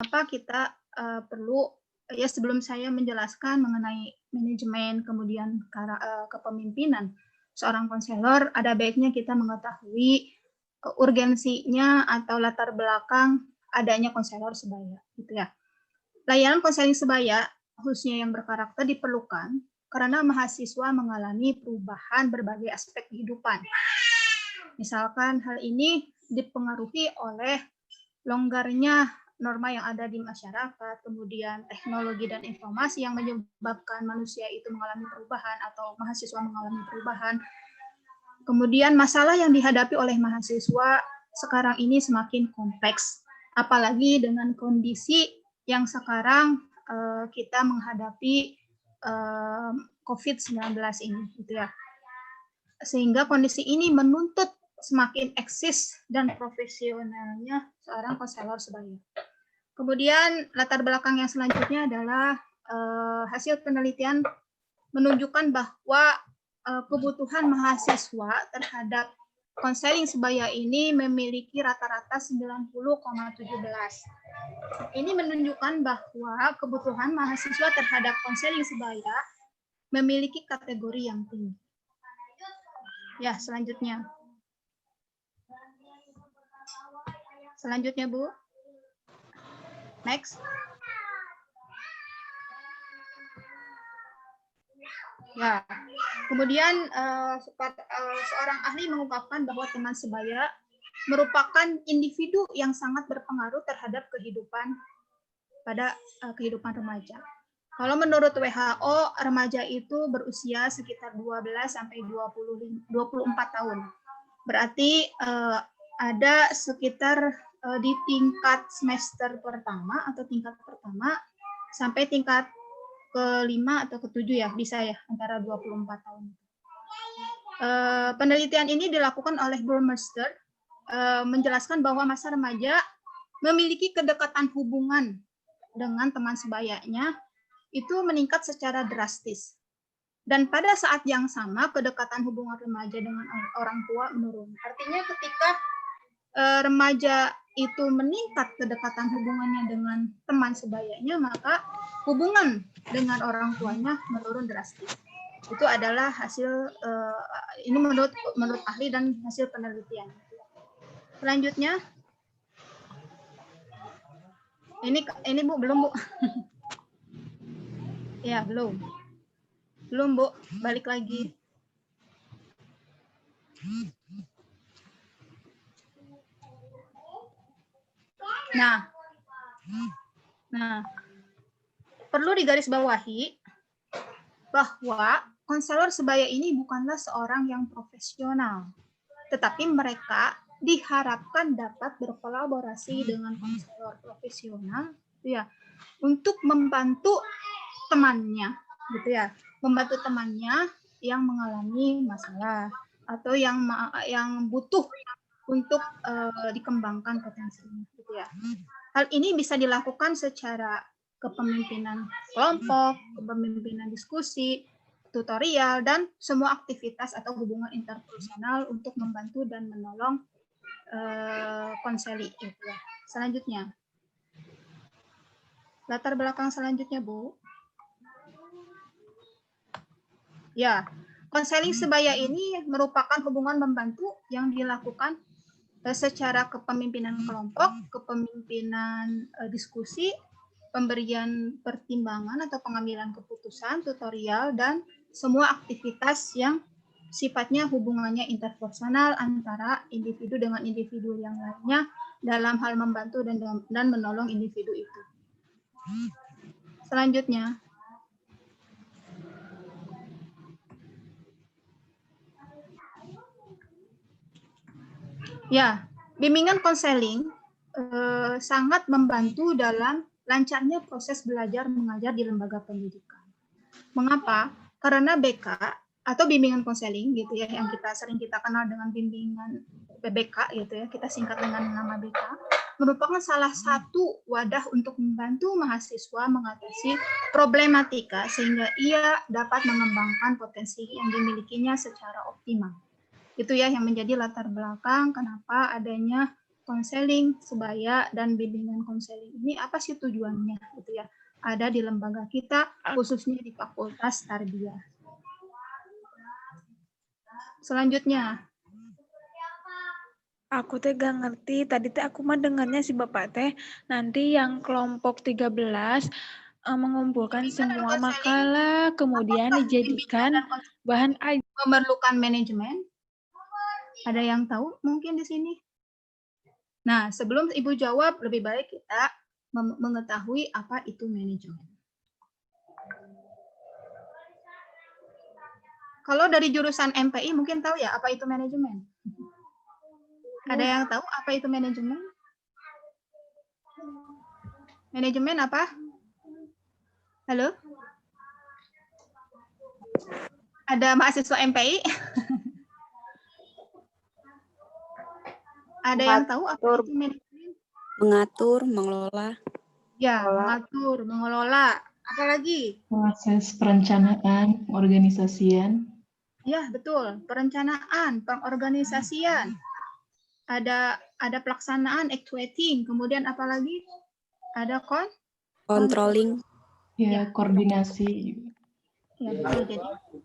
Apa kita perlu ya sebelum saya menjelaskan mengenai manajemen kemudian kepemimpinan seorang konselor, ada baiknya kita mengetahui urgensinya atau latar belakang adanya konselor sebaya, gitu ya. Layanan konseling sebaya khususnya yang berkarakter diperlukan karena mahasiswa mengalami perubahan berbagai aspek kehidupan. Misalkan hal ini dipengaruhi oleh longgarnya norma yang ada di masyarakat, kemudian teknologi dan informasi yang menyebabkan manusia itu mengalami perubahan atau mahasiswa mengalami perubahan. Kemudian masalah yang dihadapi oleh mahasiswa sekarang ini semakin kompleks, apalagi dengan kondisi yang sekarang kita menghadapi COVID-19 ini, gitu ya. Sehingga kondisi ini menuntut semakin eksis dan profesionalnya seorang konselor sebaya. Kemudian latar belakang yang selanjutnya adalah hasil penelitian menunjukkan bahwa kebutuhan mahasiswa terhadap konseling sebaya ini memiliki rata-rata 90,17. Ini menunjukkan bahwa kebutuhan mahasiswa terhadap konseling sebaya memiliki kategori yang tinggi. Ya, selanjutnya. Selanjutnya, Bu. Next. Ya, kemudian seorang ahli mengungkapkan bahwa teman sebaya merupakan individu yang sangat berpengaruh terhadap kehidupan remaja. Kalau menurut WHO, remaja itu berusia sekitar 12 sampai 24 tahun. Berarti ada sekitar di tingkat semester pertama atau tingkat pertama sampai tingkat kelima atau ketujuh ya, bisa ya, antara 24 tahun. Penelitian ini dilakukan oleh Burmester, menjelaskan bahwa masa remaja memiliki kedekatan hubungan dengan teman sebayanya itu meningkat secara drastis. Dan pada saat yang sama, kedekatan hubungan remaja dengan orang tua menurun. Artinya ketika remaja itu meningkat kedekatan hubungannya dengan teman sebayanya, maka hubungan dengan orang tuanya menurun drastis. Itu adalah hasil, ini menurut ahli dan hasil penelitian. Selanjutnya, ini Bu, belum Bu? Ya, belum. Belum, Bu. Balik lagi. Nah, perlu digarisbawahi bahwa konselor sebaya ini bukanlah seorang yang profesional, tetapi mereka diharapkan dapat berkolaborasi dengan konselor profesional, ya, untuk membantu temannya, gitu ya, membantu temannya yang mengalami masalah atau yang butuh untuk dikembangkan potensinya, gitu ya. Hal ini bisa dilakukan secara kepemimpinan kelompok, kepemimpinan diskusi, tutorial, dan semua aktivitas atau hubungan interpersonal untuk membantu dan menolong konseli. Gitu ya. Selanjutnya, latar belakang selanjutnya, Bu. Ya, konseling sebaya ini merupakan hubungan membantu yang dilakukan secara kepemimpinan kelompok, kepemimpinan diskusi, pemberian pertimbangan atau pengambilan keputusan, tutorial, dan semua aktivitas yang sifatnya hubungannya interpersonal antara individu dengan individu yang lainnya dalam hal membantu dan menolong individu itu. Selanjutnya, ya, bimbingan konseling sangat membantu dalam lancarnya proses belajar mengajar di lembaga pendidikan. Mengapa? Karena BK atau bimbingan konseling gitu ya, yang sering kita kenal dengan bimbingan BBK gitu ya, kita singkat dengan nama BK, merupakan salah satu wadah untuk membantu mahasiswa mengatasi problematika sehingga ia dapat mengembangkan potensi yang dimilikinya secara optimal. Itu ya yang menjadi latar belakang kenapa adanya konseling, sebaya, dan bimbingan konseling ini apa sih tujuannya gitu ya. Ada di lembaga kita, khususnya di Fakultas Tarbiyah. Selanjutnya. Aku teh gak ngerti, tadi teh aku mah dengarnya si Bapak teh nanti yang kelompok 13 mengumpulkan semua makalah kemudian dijadikan bahan ajar. Memerlukan manajemen? Ada yang tahu mungkin di sini? Nah, sebelum Ibu jawab, lebih baik kita mengetahui apa itu manajemen. Kalau dari jurusan MPI mungkin tahu ya apa itu manajemen? Ada yang tahu apa itu manajemen? Manajemen apa? Halo? Ada mahasiswa MPI? Ada yang tahu apa itu manajemen? Mengatur, mengelola. Ya, mengatur, mengelola. Apalagi? Proses perencanaan, organisasian. Ya, betul. Perencanaan, pengorganisasian. Ada pelaksanaan, actuating. Kemudian apalagi? Ada Controlling. Ya, koordinasi. Ya, betul. Jadi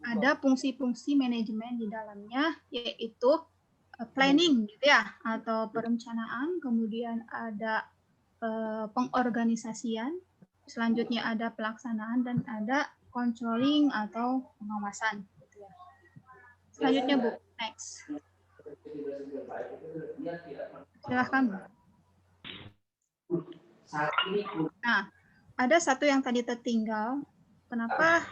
ada fungsi-fungsi manajemen di dalamnya, yaitu planning gitu ya, atau perencanaan, kemudian ada pengorganisasian, selanjutnya ada pelaksanaan, dan ada controlling atau pengawasan. Gitu ya. Selanjutnya Bu, next. Silahkan Bu. Nah, ada satu yang tadi tertinggal. Kenapa?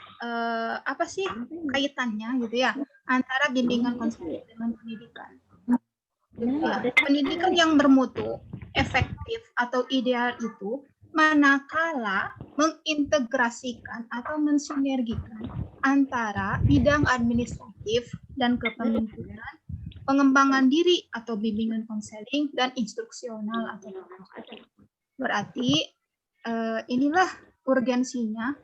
Apa sih kaitannya gitu ya antara bimbingan konseling dengan pendidikan? Ya, pendidikan yang bermutu, efektif atau ideal itu manakala mengintegrasikan atau mensinergikan antara bidang administratif dan kepemimpinan, pengembangan diri atau bimbingan konseling, dan instruksional atau promosi. Berarti inilah urgensinya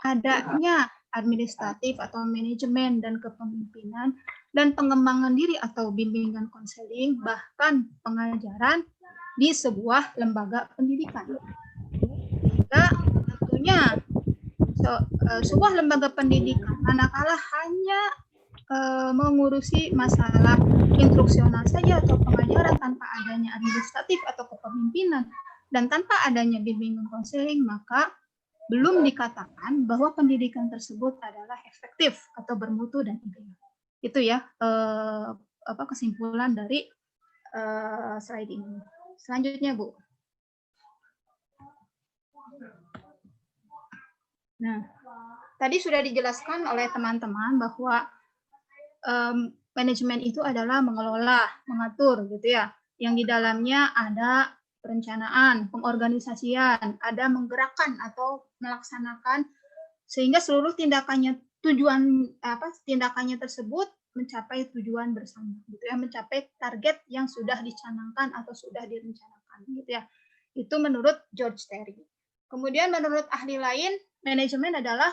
adanya administratif atau manajemen dan kepemimpinan dan pengembangan diri atau bimbingan konseling, bahkan pengajaran di sebuah lembaga pendidikan. Sehingga tentunya sebuah lembaga pendidikan manakala hanya mengurusi masalah instruksional saja atau pengajaran tanpa adanya administratif atau kepemimpinan dan tanpa adanya bimbingan konseling, maka belum dikatakan bahwa pendidikan tersebut adalah efektif atau bermutu dan ideal. Itu ya kesimpulan dari slide ini. Selanjutnya Bu. Nah, tadi sudah dijelaskan oleh teman-teman bahwa manajemen itu adalah mengelola, mengatur gitu ya. Yang di dalamnya ada perencanaan, pengorganisasian, ada menggerakkan atau melaksanakan sehingga seluruh tindakannya tindakannya tersebut mencapai tujuan bersama gitu ya, mencapai target yang sudah dicanangkan atau sudah direncanakan gitu ya. Itu menurut George Terry. Kemudian menurut ahli lain, manajemen adalah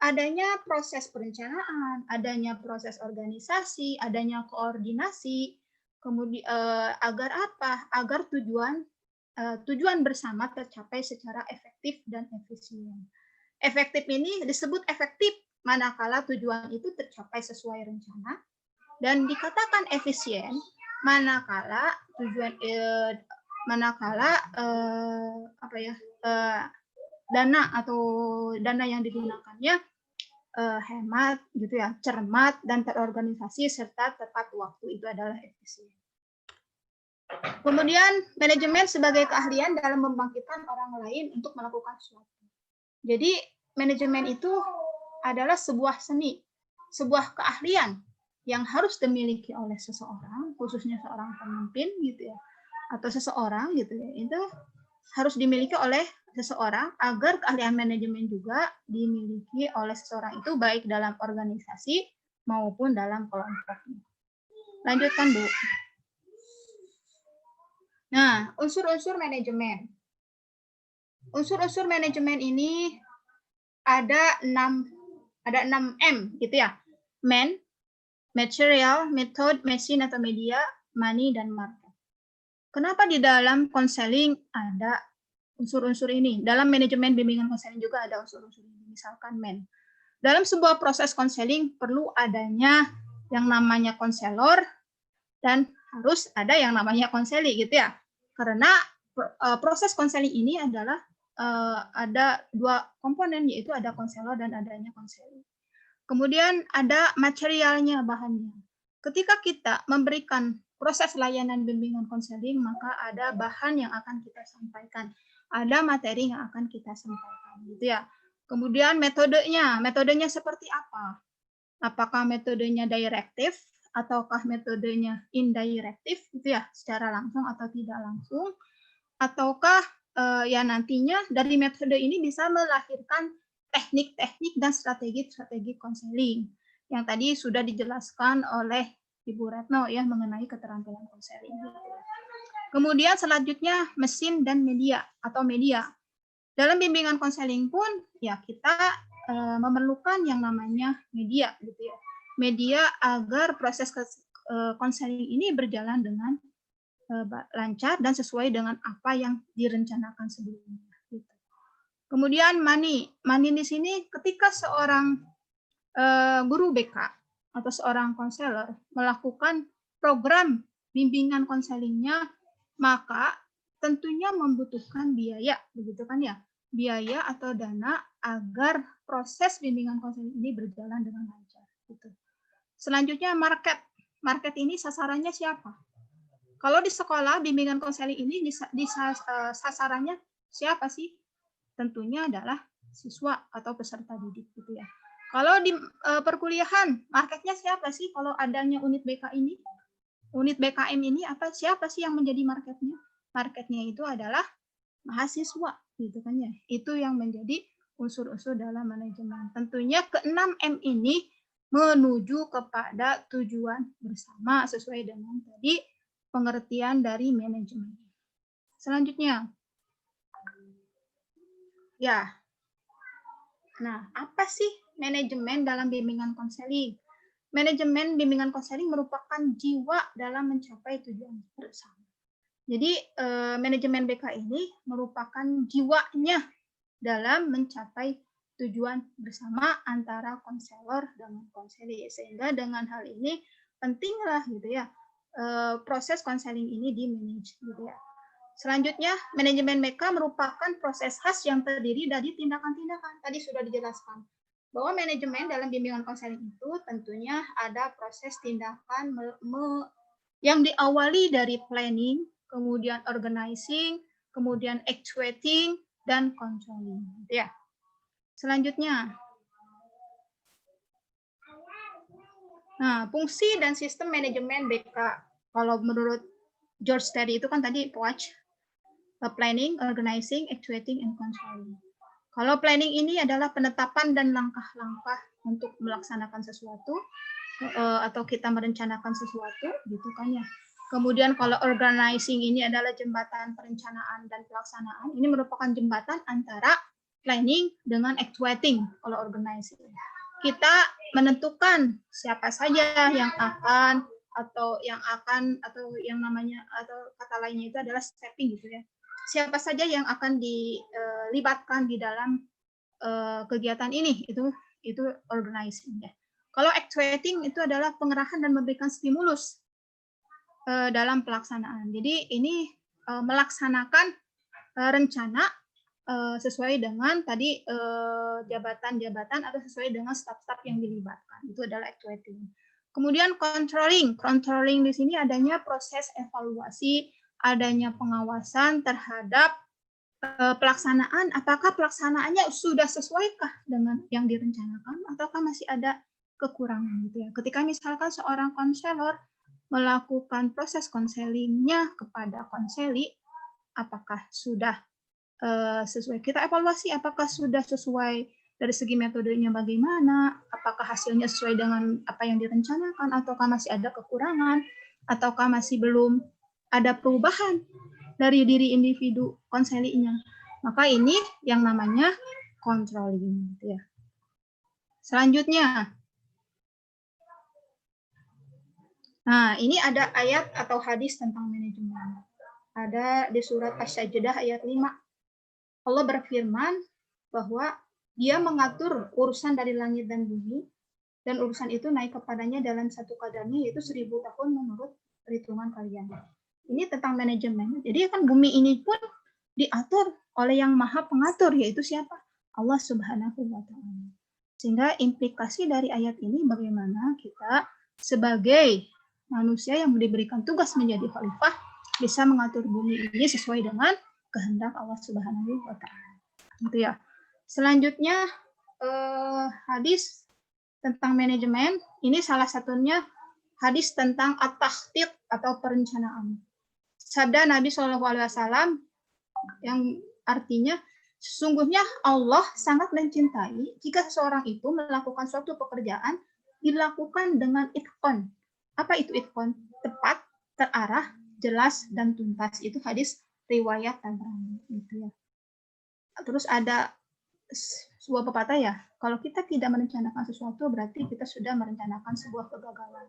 adanya proses perencanaan, adanya proses organisasi, adanya koordinasi, kemudian agar apa? Agar tujuan bersama tercapai secara efektif dan efisien. Efektif ini disebut efektif manakala tujuan itu tercapai sesuai rencana, dan dikatakan efisien manakala dana yang digunakannya hemat gitu ya, cermat dan terorganisasi serta tepat waktu, itu adalah efisien. Kemudian manajemen sebagai keahlian dalam membangkitkan orang lain untuk melakukan sesuatu. Jadi manajemen itu adalah sebuah seni, sebuah keahlian yang harus dimiliki oleh seseorang, khususnya seorang pemimpin gitu ya, atau seseorang gitu ya, itu harus dimiliki oleh seseorang agar keahlian manajemen juga dimiliki oleh seseorang itu baik dalam organisasi maupun dalam kelompok. Lanjutkan Bu. Nah, unsur-unsur manajemen. Unsur-unsur manajemen ini ada 6 M gitu ya. Man, material, method, machine atau media, money, dan market. Kenapa di dalam konseling ada unsur-unsur ini? Dalam manajemen bimbingan konseling juga ada unsur-unsur ini. Misalkan dalam sebuah proses konseling perlu adanya yang namanya konselor dan harus ada yang namanya konseli gitu ya. Karena proses konseling ini adalah ada dua komponen, yaitu ada konselor dan adanya konseli. Kemudian ada materialnya, bahannya. Ketika kita memberikan proses layanan bimbingan konseling, maka ada bahan yang akan kita sampaikan, ada materi yang akan kita sampaikan, gitu ya. Kemudian metodenya seperti apa? Apakah metodenya direktif ataukah metodenya indirektif, gitu ya, secara langsung atau tidak langsung? Ataukah ya nantinya dari metode ini bisa melahirkan teknik-teknik dan strategi-strategi konseling yang tadi sudah dijelaskan oleh Ibu Retno ya mengenai keterampilan konseling. Kemudian selanjutnya mesin dan media atau media. Dalam bimbingan konseling pun ya kita memerlukan yang namanya media gitu ya. Media agar proses konseling ini berjalan dengan lancar dan sesuai dengan apa yang direncanakan sebelumnya. Gitu. Kemudian money di sini ketika seorang guru BK atau seorang konselor melakukan program bimbingan konselingnya, maka tentunya membutuhkan biaya, begitu kan ya? Biaya atau dana agar proses bimbingan konseling ini berjalan dengan lancar. Gitu. Selanjutnya market. Market ini sasarannya siapa? Kalau di sekolah bimbingan konseling ini sasarannya siapa sih? Tentunya adalah siswa atau peserta didik gitu ya. Kalau di perkuliahan marketnya siapa sih? Kalau adanya unit BK ini, unit BKM ini siapa sih yang menjadi marketnya? Marketnya itu adalah mahasiswa gitu kan ya. Itu yang menjadi unsur-unsur dalam manajemen. Tentunya ke-6M ini menuju kepada tujuan bersama sesuai dengan tadi pengertian dari manajemen. Selanjutnya, ya. Nah, apa sih manajemen dalam bimbingan konseling? Manajemen bimbingan konseling merupakan jiwa dalam mencapai tujuan bersama. Jadi, manajemen BK ini merupakan jiwanya dalam mencapai tujuan bersama antara konselor dengan konseli. Sehingga dengan hal ini pentinglah gitu ya, proses konseling ini di-manage gitu ya. Selanjutnya, manajemen BK merupakan proses khas yang terdiri dari tindakan-tindakan. Tadi sudah dijelaskan bahwa manajemen dalam bimbingan konseling itu tentunya ada proses tindakan yang diawali dari planning, kemudian organizing, kemudian actuating, dan controlling. Ya. Selanjutnya, nah, fungsi dan sistem manajemen BK. Kalau menurut George Terry itu kan tadi POAC, planning, organizing, actuating, and controlling. Kalau planning ini adalah penetapan dan langkah-langkah untuk melaksanakan sesuatu atau kita merencanakan sesuatu, gitu kan ya. Kemudian kalau organizing ini adalah jembatan perencanaan dan pelaksanaan. Ini merupakan jembatan antara planning dengan actuating. Kalau organizing, kita menentukan siapa saja yang akan atau yang namanya atau kata lainnya itu adalah stepping gitu ya. Siapa saja yang akan dilibatkan di dalam kegiatan ini, itu organizing ya. Kalau actuating itu adalah pengerahan dan memberikan stimulus dalam pelaksanaan. Jadi ini melaksanakan rencana sesuai dengan tadi jabatan-jabatan atau sesuai dengan staf-staf yang dilibatkan. Itu adalah actuating. Kemudian controlling di sini adanya proses evaluasi, adanya pengawasan terhadap pelaksanaan, apakah pelaksanaannya sudah sesuaikah dengan yang direncanakan ataukah masih ada kekurangan gitu ya. Ketika misalkan seorang konselor melakukan proses konselingnya kepada konseli, apakah sudah sesuai, kita evaluasi apakah sudah sesuai dari segi metodenya bagaimana, apakah hasilnya sesuai dengan apa yang direncanakan ataukah masih ada kekurangan ataukah masih belum ada perubahan dari diri individu konselinya. Maka ini yang namanya controlling ya. Selanjutnya, nah ini ada ayat atau hadis tentang manajemen. Ada di surat Asy-Sajdah ayat 5. Allah berfirman bahwa Dia mengatur urusan dari langit dan bumi, dan urusan itu naik kepadanya dalam satu kadarnya, yaitu 1000 tahun menurut perhitungan kalian. Ini tentang manajemen. Jadi kan bumi ini pun diatur oleh yang maha pengatur, yaitu siapa? Allah Subhanahu wa Ta'ala. Sehingga implikasi dari ayat ini bagaimana kita sebagai manusia yang diberikan tugas menjadi khalifah bisa mengatur bumi ini sesuai dengan kehendak Allah Subhanahu wa Ta'ala. Gitu ya. Selanjutnya hadis tentang manajemen, ini salah satunya hadis tentang at-takhtit atau perencanaan. Sabda Nabi SAW yang artinya sesungguhnya Allah sangat mencintai jika seseorang itu melakukan suatu pekerjaan dilakukan dengan itqan. Apa itu itqan? Tepat, terarah, jelas, dan tuntas. Itu hadis riwayat Tabrani. Gitu ya. Terus ada sebuah pepatah ya, kalau kita tidak merencanakan sesuatu berarti kita sudah merencanakan sebuah kegagalan.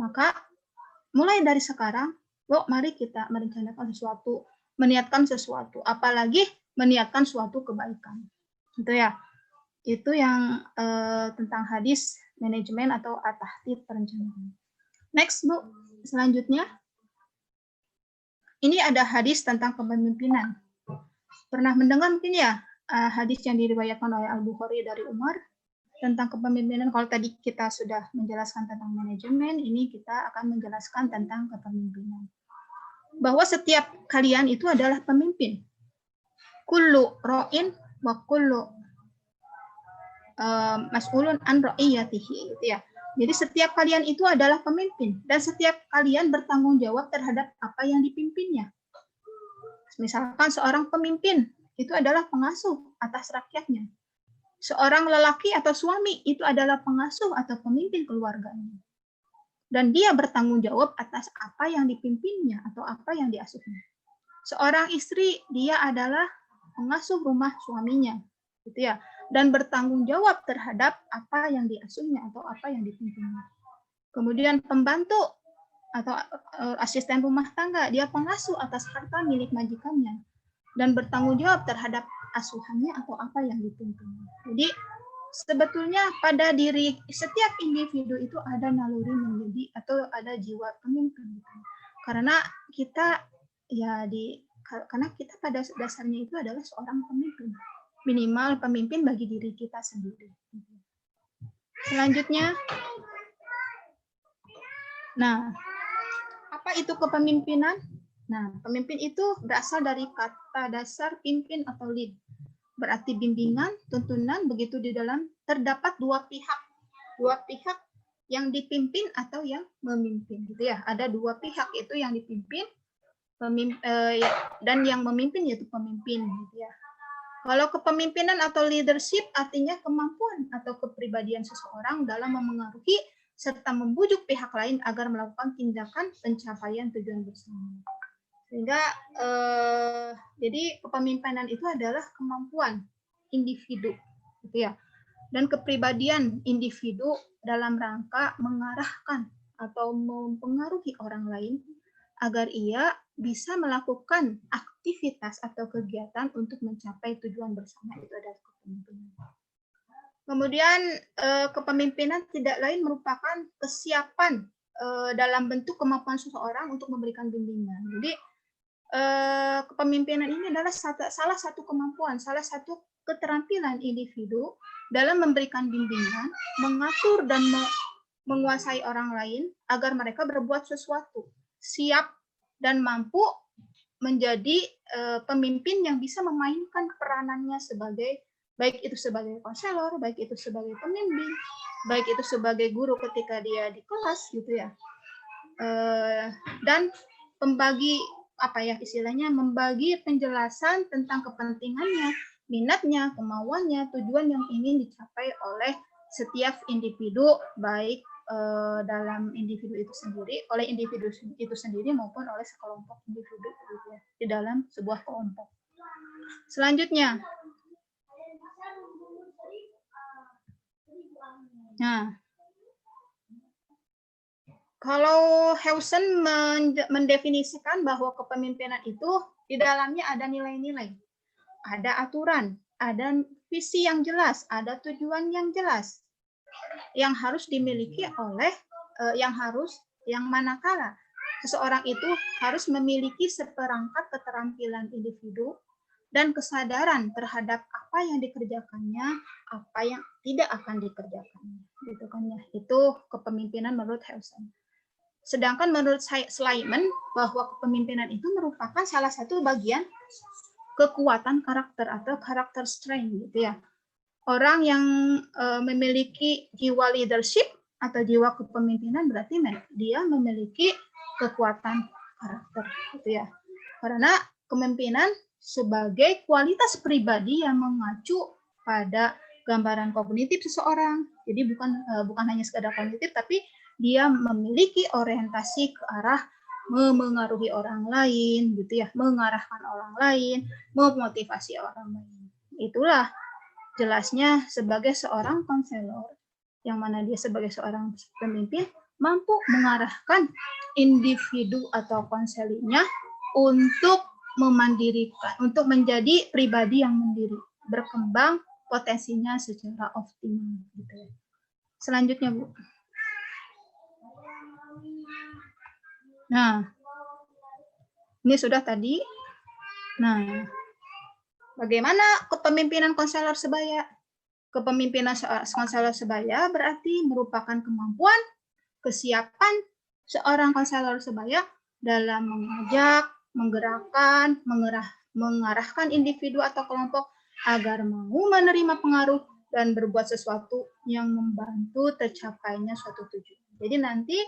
Maka mulai dari sekarang, mari kita merencanakan sesuatu, meniatkan sesuatu, apalagi meniatkan suatu kebaikan. Gitu ya. Itu yang tentang hadis manajemen atau at-takhtit perencanaan. Next, Bu. Selanjutnya, ini ada hadis tentang kepemimpinan. Pernah mendengar mungkin ya hadis yang diriwayatkan oleh Al-Bukhari dari Umar tentang kepemimpinan. Kalau tadi kita sudah menjelaskan tentang manajemen, ini kita akan menjelaskan tentang kepemimpinan. Bahwa setiap kalian itu adalah pemimpin. Kullu ra'in wa kullu mas'ulun an ra'iyatihi, gitu ya. Jadi setiap kalian itu adalah pemimpin dan setiap kalian bertanggung jawab terhadap apa yang dipimpinnya. Misalkan seorang pemimpin itu adalah pengasuh atas rakyatnya. Seorang lelaki atau suami itu adalah pengasuh atau pemimpin keluarganya. Dan dia bertanggung jawab atas apa yang dipimpinnya atau apa yang diasuhnya. Seorang istri, dia adalah pengasuh rumah suaminya, gitu ya. Dan bertanggung jawab terhadap apa yang diasuhnya atau apa yang dipimpinnya. Kemudian pembantu atau asisten rumah tangga, dia pengasuh atas harta milik majikannya dan bertanggung jawab terhadap asuhannya atau apa yang dipimpinnya. Jadi sebetulnya pada diri setiap individu itu ada naluri menjadi atau ada jiwa pemimpin. Karena kita karena kita pada dasarnya itu adalah seorang pemimpin. Minimal pemimpin bagi diri kita sendiri. Selanjutnya, nah, apa itu kepemimpinan? Nah, pemimpin itu berasal dari kata dasar pimpin atau lead. Berarti bimbingan, tuntunan, begitu di dalam terdapat dua pihak. Dua pihak yang dipimpin atau yang memimpin, gitu ya. Ada dua pihak, itu yang dipimpin dan yang memimpin yaitu pemimpin, gitu ya. Kalau kepemimpinan atau leadership artinya kemampuan atau kepribadian seseorang dalam memengaruhi serta membujuk pihak lain agar melakukan tindakan pencapaian tujuan bersama. Sehingga jadi kepemimpinan itu adalah kemampuan individu, gitu ya, dan kepribadian individu dalam rangka mengarahkan atau mempengaruhi orang lain agar ia bisa melakukan aktivitas atau kegiatan untuk mencapai tujuan bersama. Itu adalah kepemimpinan. Kemudian kepemimpinan tidak lain merupakan kesiapan dalam bentuk kemampuan seseorang untuk memberikan bimbingan. Jadi kepemimpinan ini adalah salah satu kemampuan, salah satu keterampilan individu dalam memberikan bimbingan, mengatur dan menguasai orang lain agar mereka berbuat sesuatu, siap dan mampu menjadi pemimpin yang bisa memainkan peranannya sebagai, baik itu sebagai konselor, baik itu sebagai pembimbing, baik itu sebagai guru ketika dia di kelas, gitu ya, dan pembagi membagi penjelasan tentang kepentingannya, minatnya, kemauannya, tujuan yang ingin dicapai oleh setiap individu, baik dalam individu itu sendiri, oleh individu itu sendiri maupun oleh sekelompok individu, gitu ya, di dalam sebuah kelompok. Selanjutnya, nah, Kalau Hewson mendefinisikan bahwa kepemimpinan itu di dalamnya ada nilai-nilai, ada aturan, ada visi yang jelas, ada tujuan yang jelas yang harus dimiliki oleh yang manakala seseorang itu harus memiliki seperangkat keterampilan individu dan kesadaran terhadap apa yang dikerjakannya, apa yang tidak akan dikerjakannya, gitu kan ya. Itu kepemimpinan menurut Hewson. Sedangkan menurut Sleiman bahwa kepemimpinan itu merupakan salah satu bagian kekuatan karakter atau karakter strength gitu ya. Orang yang memiliki jiwa leadership atau jiwa kepemimpinan berarti dia memiliki kekuatan karakter gitu ya. Karena kepemimpinan sebagai kualitas pribadi yang mengacu pada gambaran kognitif seseorang. Jadi bukan hanya sekedar kognitif, tapi dia memiliki orientasi ke arah memengaruhi orang lain, gitu ya, mengarahkan orang lain, memotivasi orang lain. Itulah jelasnya sebagai seorang konselor, yang mana dia sebagai seorang pemimpin mampu mengarahkan individu atau konselinya untuk memandirikan, untuk menjadi pribadi yang mandiri, berkembang potensinya secara optimal. Gitu. Selanjutnya, Bu. Nah, ini sudah tadi. Nah, bagaimana kepemimpinan konselor sebaya? Kepemimpinan konselor sebaya berarti merupakan kemampuan, kesiapan seorang konselor sebaya dalam mengajak, menggerakkan, mengarahkan individu atau kelompok agar mau menerima pengaruh dan berbuat sesuatu yang membantu tercapainya suatu tujuan. Jadi nanti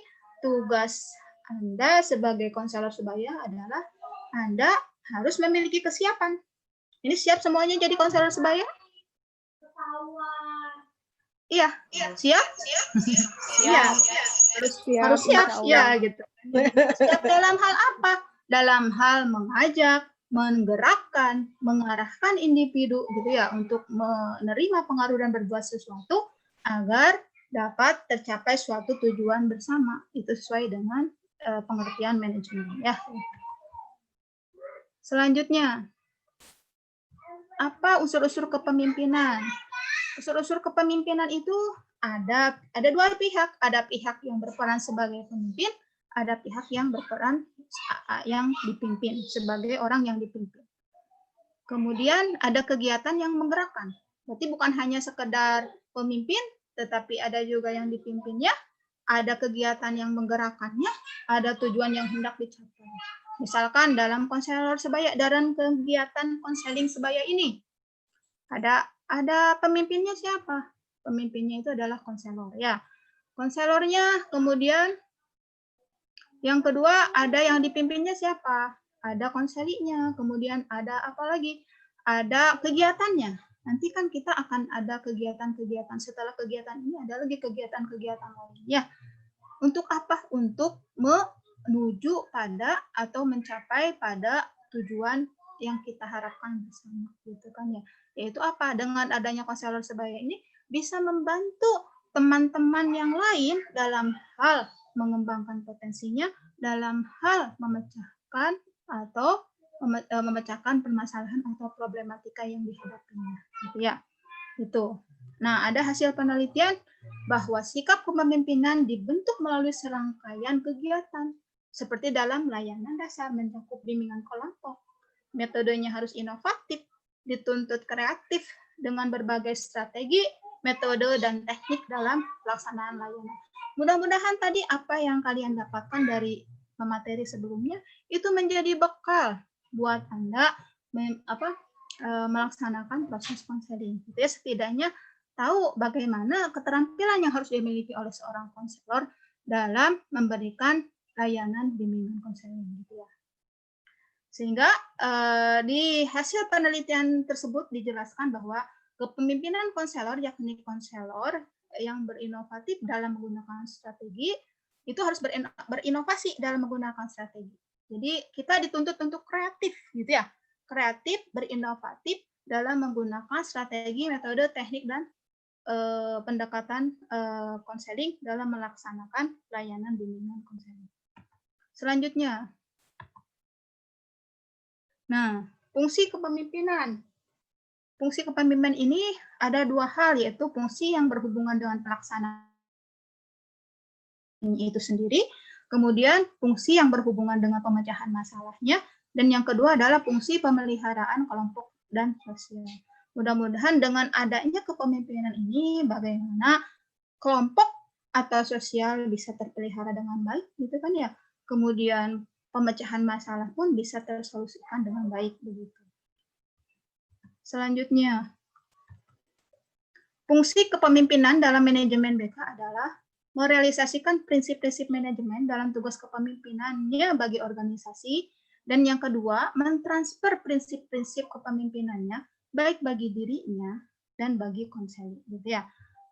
tugas Anda sebagai konselor sebaya adalah Anda harus memiliki kesiapan. Ini siap semuanya jadi konselor sebaya? Iya, siap? Iya, harus siap ya gitu. Siap dalam hal apa? Dalam hal mengajak, menggerakkan, mengarahkan individu gitu ya untuk menerima pengaruh dan berbuat sesuatu agar dapat tercapai suatu tujuan bersama. Itu sesuai dengan pengertian manajemen ya. Selanjutnya, apa unsur-unsur kepemimpinan? Unsur-unsur kepemimpinan itu ada dua pihak, ada pihak yang berperan sebagai pemimpin, ada pihak yang berperan yang dipimpin sebagai orang yang dipimpin. Kemudian ada kegiatan yang menggerakkan. Berarti bukan hanya sekedar pemimpin, tetapi ada juga yang dipimpinnya, ada kegiatan yang menggerakkannya, ada tujuan yang hendak dicapai. Misalkan dalam konselor sebaya, dalam kegiatan konseling sebaya ini, ada pemimpinnya siapa? Pemimpinnya itu adalah konselor ya. Konselornya, kemudian yang kedua ada yang dipimpinnya siapa? Ada konselinya, kemudian ada apa lagi? Ada kegiatannya. Nanti kan kita akan ada kegiatan-kegiatan, setelah kegiatan ini ada lagi kegiatan-kegiatan lainnya. Untuk apa? Untuk menuju pada atau mencapai pada tujuan yang kita harapkan bersama, gitu kan ya. Yaitu apa? Dengan adanya konselor sebaya ini bisa membantu teman-teman yang lain dalam hal mengembangkan potensinya, dalam hal memecahkan atau memecahkan permasalahan atau problematika yang dihadapinya, gitu ya. Itu. Nah, ada hasil penelitian bahwa sikap kepemimpinan dibentuk melalui serangkaian kegiatan seperti dalam layanan dasar mencakup bimbingan kelompok. Metodenya harus inovatif, dituntut kreatif dengan berbagai strategi, metode, dan teknik dalam pelaksanaan layanan. Mudah-mudahan tadi apa yang kalian dapatkan dari materi sebelumnya itu menjadi bekal buat Anda melaksanakan proses konseling. Gitu ya, setidaknya tahu bagaimana keterampilan yang harus dimiliki oleh seorang konselor dalam memberikan layanan bimbingan konseling. Gitu ya. Sehingga di hasil penelitian tersebut dijelaskan bahwa kepemimpinan konselor, yakni konselor yang berinovatif dalam menggunakan strategi, itu harus berinovasi dalam menggunakan strategi. Jadi kita dituntut untuk kreatif, gitu ya, kreatif, berinovatif dalam menggunakan strategi, metode, teknik, dan pendekatan konseling dalam melaksanakan layanan bimbingan konseling. Selanjutnya, nah, fungsi kepemimpinan. Fungsi kepemimpinan ini ada dua hal, yaitu fungsi yang berhubungan dengan pelaksanaan itu sendiri, kemudian fungsi yang berhubungan dengan pemecahan masalahnya, dan yang kedua adalah fungsi pemeliharaan kelompok dan sosial. Mudah-mudahan dengan adanya kepemimpinan ini, bagaimana kelompok atau sosial bisa terpelihara dengan baik, gitu kan ya. Kemudian pemecahan masalah pun bisa tersolusikan dengan baik, begitu. Selanjutnya, fungsi kepemimpinan dalam manajemen BK adalah merealisasikan prinsip-prinsip manajemen dalam tugas kepemimpinannya bagi organisasi, dan yang kedua, mentransfer prinsip-prinsip kepemimpinannya baik bagi dirinya dan bagi konselor, gitu ya.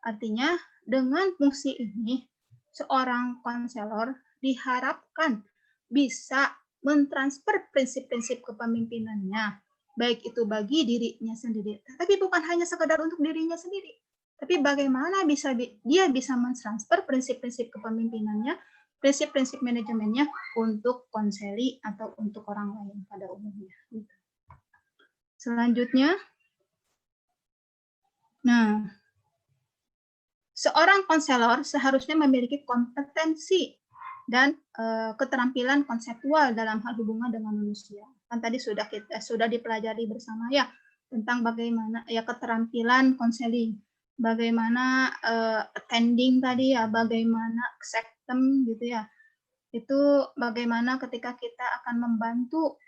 Artinya dengan fungsi ini seorang konselor diharapkan bisa mentransfer prinsip-prinsip kepemimpinannya baik itu bagi dirinya sendiri, tapi bukan hanya sekedar untuk dirinya sendiri, tapi bagaimana dia bisa mentransfer prinsip-prinsip kepemimpinannya, prinsip-prinsip manajemennya untuk konseli atau untuk orang lain pada umumnya. Selanjutnya, nah, seorang konselor seharusnya memiliki kompetensi dan keterampilan konseptual dalam hal hubungan dengan manusia. Kan tadi sudah dipelajari bersama ya tentang bagaimana ya keterampilan konseling, bagaimana attending tadi ya, bagaimana acceptance gitu ya. Itu bagaimana ketika kita akan membantu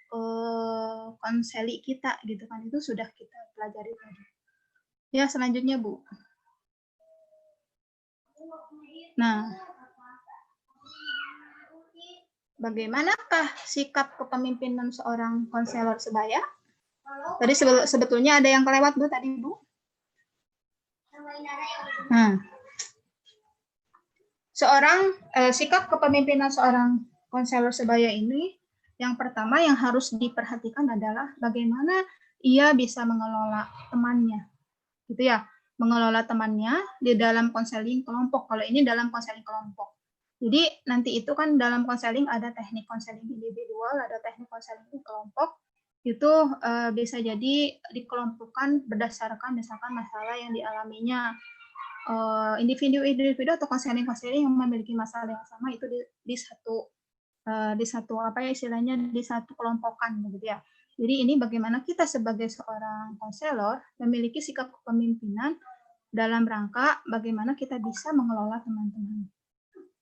konseli kita gitu kan, itu sudah kita pelajari tadi. Ya, selanjutnya Bu. Nah, bagaimanakah sikap kepemimpinan seorang konselor sebaya? Tadi sebetulnya ada yang kelewat Bu tadi Bu. Nah, sikap kepemimpinan seorang konselor sebaya ini, yang pertama yang harus diperhatikan adalah bagaimana ia bisa mengelola temannya, gitu ya, mengelola temannya di dalam konseling kelompok. Kalau ini dalam konseling kelompok. Jadi nanti itu kan dalam konseling ada teknik konseling individual, ada teknik konseling kelompok. Itu bisa jadi dikelompokkan berdasarkan misalkan masalah yang dialaminya individu atau konseling yang memiliki masalah yang sama itu di satu apa ya istilahnya di satu kelompokan begitu ya. Jadi ini bagaimana kita sebagai seorang konselor memiliki sikap kepemimpinan dalam rangka bagaimana kita bisa mengelola teman-teman.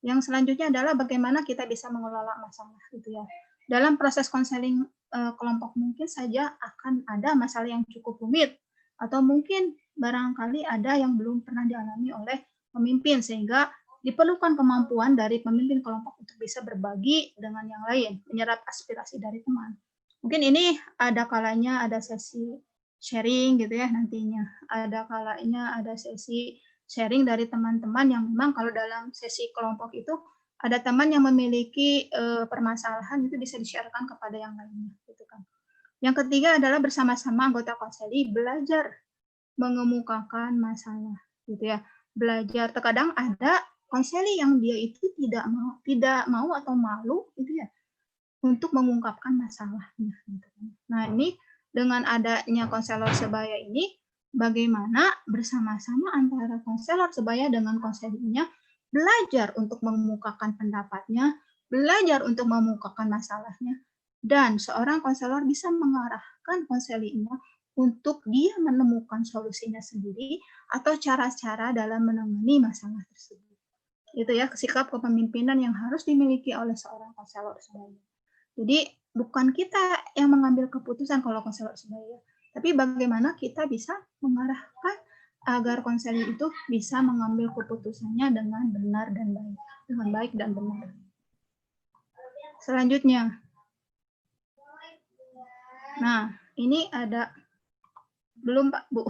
Yang selanjutnya adalah bagaimana kita bisa mengelola masalah gitu ya. Dalam proses konseling kelompok mungkin saja akan ada masalah yang cukup rumit atau mungkin barangkali ada yang belum pernah dialami oleh pemimpin sehingga diperlukan kemampuan dari pemimpin kelompok untuk bisa berbagi dengan yang lain, menyerap aspirasi dari teman. Mungkin ini ada kalanya ada sesi sharing gitu ya nantinya. Ada kalanya ada sesi sharing dari teman-teman yang memang kalau dalam sesi kelompok itu ada teman yang memiliki permasalahan itu bisa di-share-kan kepada yang lainnya gitu kan. Yang ketiga adalah bersama-sama anggota konseli belajar mengemukakan masalah gitu ya. Belajar terkadang ada konseli yang dia itu tidak mau atau malu gitu ya untuk mengungkapkan masalahnya. Nah ini dengan adanya konselor sebaya ini, bagaimana bersama-sama antara konselor sebaya dengan konselinya belajar untuk mengemukakan pendapatnya, belajar untuk mengemukakan masalahnya, dan seorang konselor bisa mengarahkan konselinya untuk dia menemukan solusinya sendiri atau cara-cara dalam menangani masalah tersebut. Itu ya sikap kepemimpinan yang harus dimiliki oleh seorang konselor sebaya. Jadi bukan kita yang mengambil keputusan kalau konselor sebaya, tapi bagaimana kita bisa mengarahkan agar konseling itu bisa mengambil keputusannya dengan benar dan baik, dengan baik dan benar. Selanjutnya, nah ini ada belum Pak Bu,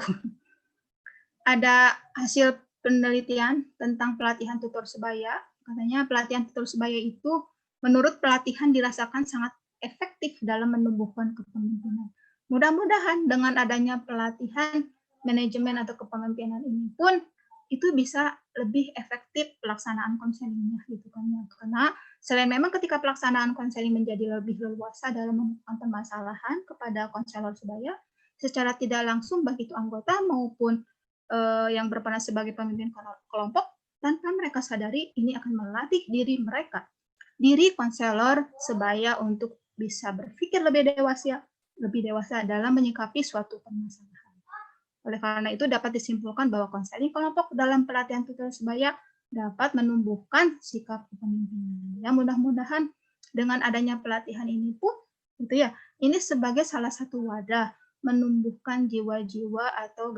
ada hasil penelitian tentang pelatihan tutor sebaya. Katanya pelatihan tutor sebaya itu menurut pelatihan dirasakan sangat efektif dalam menumbuhkan kepemimpinan. Mudah-mudahan dengan adanya pelatihan manajemen atau kepemimpinan ini pun itu bisa lebih efektif pelaksanaan konselingnya gitu kan ya. Karena selain memang ketika pelaksanaan konseling menjadi lebih leluasa dalam menemukan permasalahan kepada konselor sebaya, secara tidak langsung baik itu anggota maupun yang berperan sebagai pemimpin kelompok, tanpa mereka sadari ini akan melatih diri mereka, diri konselor sebaya untuk bisa berpikir lebih dewasa dalam menyikapi suatu permasalahan. Oleh karena itu dapat disimpulkan bahwa konseling kelompok dalam pelatihan tutor sebaya dapat menumbuhkan sikap kepemimpinan. Ya, mudah-mudahan dengan adanya pelatihan ini pun gitu ya, ini sebagai salah satu wadah menumbuhkan jiwa-jiwa atau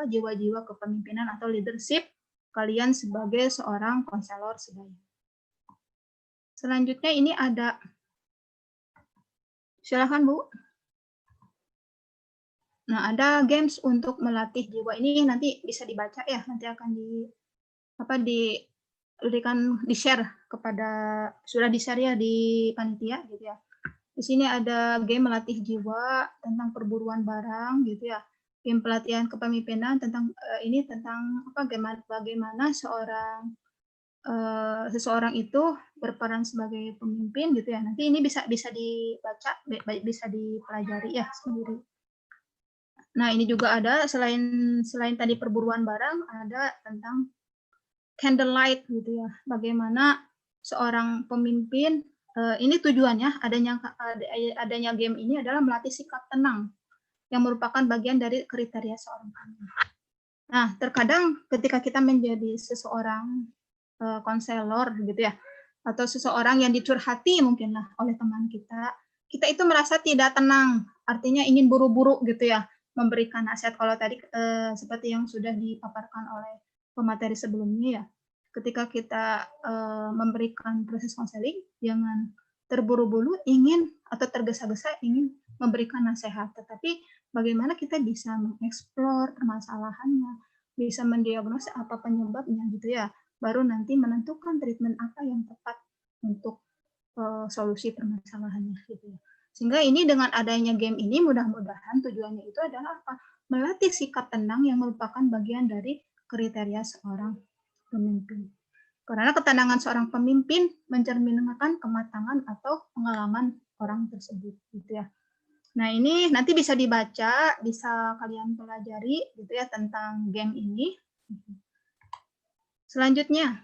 jiwa-jiwa kepemimpinan atau leadership kalian sebagai seorang konselor sebaya. Selanjutnya ini ada, silakan Bu. Nah, ada games untuk melatih jiwa. Ini nanti bisa dibaca ya, nanti akan diberikan di-share kepada, sudah di-share ya di panitia gitu ya. Di sini ada game melatih jiwa tentang perburuan barang gitu ya. Game pelatihan kepemimpinan tentang bagaimana seseorang itu berperan sebagai pemimpin gitu ya. Nanti ini bisa dibaca, bisa dipelajari ya sendiri. Nah, ini juga ada selain tadi perburuan barang, ada tentang candlelight gitu ya. Bagaimana seorang pemimpin, ini tujuannya adanya game ini adalah melatih sikap tenang yang merupakan bagian dari kriteria seorang pemimpin. Nah, terkadang ketika kita menjadi seseorang konselor gitu ya, atau seseorang yang dicurhati mungkinlah oleh teman kita itu merasa tidak tenang, artinya ingin buru-buru gitu ya, memberikan nasihat. Kalau tadi seperti yang sudah dipaparkan oleh pemateri sebelumnya ya, ketika kita memberikan proses konseling, jangan terburu-buru ingin atau tergesa-gesa ingin memberikan nasihat, tetapi bagaimana kita bisa mengeksplor permasalahannya, bisa mendiagnosa apa penyebabnya gitu ya, baru nanti menentukan treatment apa yang tepat untuk solusi permasalahannya gitu ya. Sehingga ini dengan adanya game ini mudah-mudahan tujuannya itu adalah apa? Melatih sikap tenang yang merupakan bagian dari kriteria seorang pemimpin. Karena ketenangan seorang pemimpin mencerminkan kematangan atau pengalaman orang tersebut gitu ya. Nah, ini nanti bisa dibaca, bisa kalian pelajari gitu ya tentang game ini. Selanjutnya,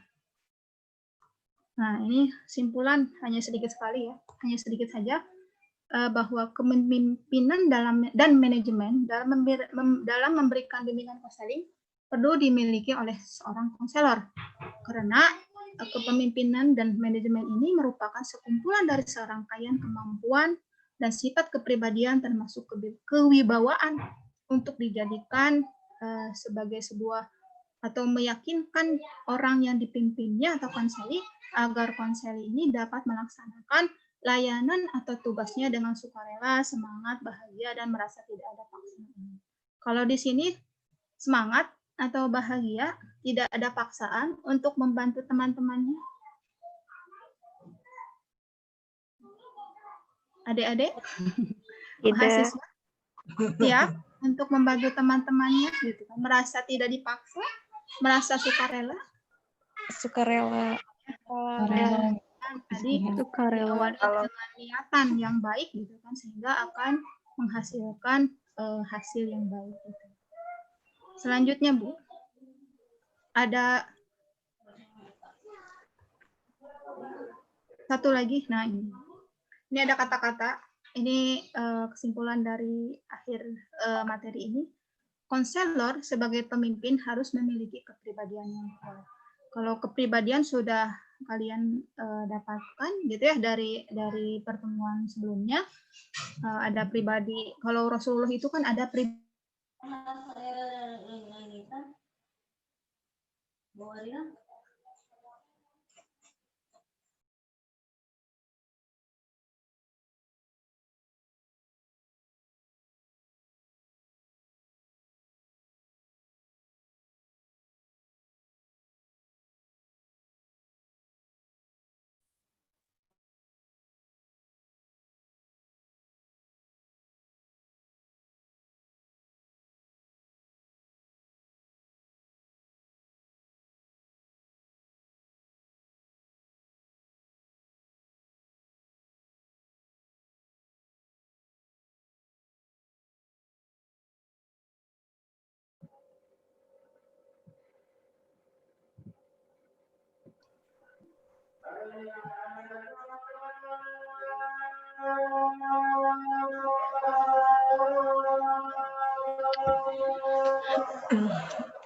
nah ini simpulan hanya sedikit sekali ya, hanya sedikit saja, bahwa kepemimpinan dan manajemen dalam memberikan bimbingan konseling perlu dimiliki oleh seorang konselor, karena kepemimpinan dan manajemen ini merupakan sekumpulan dari serangkaian kemampuan dan sifat kepribadian termasuk kewibawaan untuk dijadikan sebagai sebuah atau meyakinkan orang yang dipimpinnya atau konseli agar konseli ini dapat melaksanakan layanan atau tugasnya dengan sukarela, semangat, bahagia, dan merasa tidak ada paksaan. Kalau di sini semangat atau bahagia, tidak ada paksaan untuk membantu teman-temannya. Adik-adik, mahasiswa, siap untuk membantu teman-temannya, gitu kan? Merasa tidak dipaksa, merasa sukarela. Sukarela. Tadi diawali dengan niatan yang baik gitu kan, sehingga akan menghasilkan hasil yang baik gitu. Selanjutnya Bu, ada satu lagi. Nah, ini ada kata-kata, ini kesimpulan dari akhir materi ini. Konselor sebagai pemimpin harus memiliki kepribadian yang kuat. Kalau kepribadian sudah kalian dapatkan gitu ya dari pertemuan sebelumnya, ada pribadi. Kalau Rasulullah itu kan ada pribadi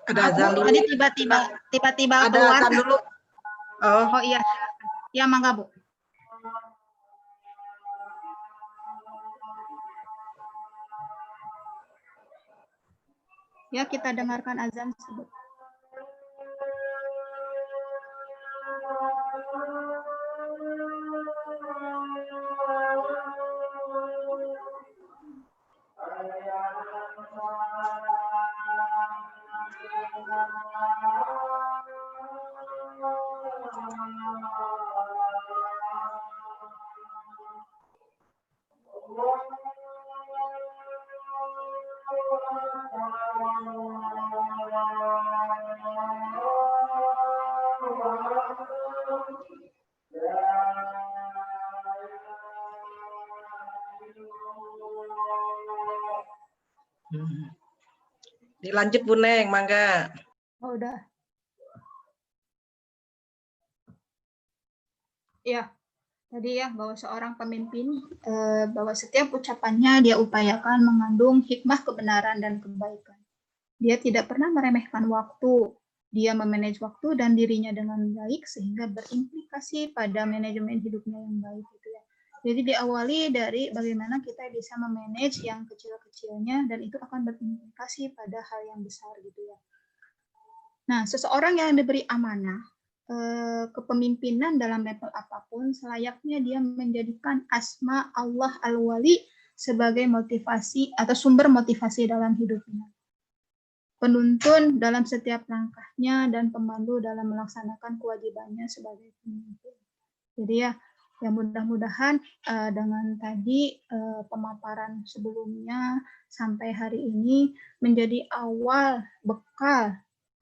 Ada Maaf, azan Bu, dulu. tadi tiba-tiba Ada keluar. azan dulu. Oh, Oh iya, silakan. Ya, mangga, Bu. Ya, kita dengarkan azan tersebut. dilanjut Bu Neng, mangga. Oh, udah. Ya, tadi ya bahwa seorang pemimpin, bahwa setiap ucapannya dia upayakan mengandung hikmah kebenaran dan kebaikan. Dia tidak pernah meremehkan waktu. Dia memanage waktu dan dirinya dengan baik sehingga berimplikasi pada manajemen hidupnya yang baik gitu ya. Jadi diawali dari bagaimana kita bisa memanage yang kecil-kecilnya dan itu akan berimplikasi pada hal yang besar gitu ya. Nah, seseorang yang diberi amanah kepemimpinan dalam level apapun, selayaknya dia menjadikan asma Allah Al-Wali sebagai motivasi atau sumber motivasi dalam hidupnya. Penuntun dalam setiap langkahnya dan pemandu dalam melaksanakan kewajibannya sebagai pemimpin. Jadi ya mudah-mudahan dengan tadi pemaparan sebelumnya sampai hari ini menjadi awal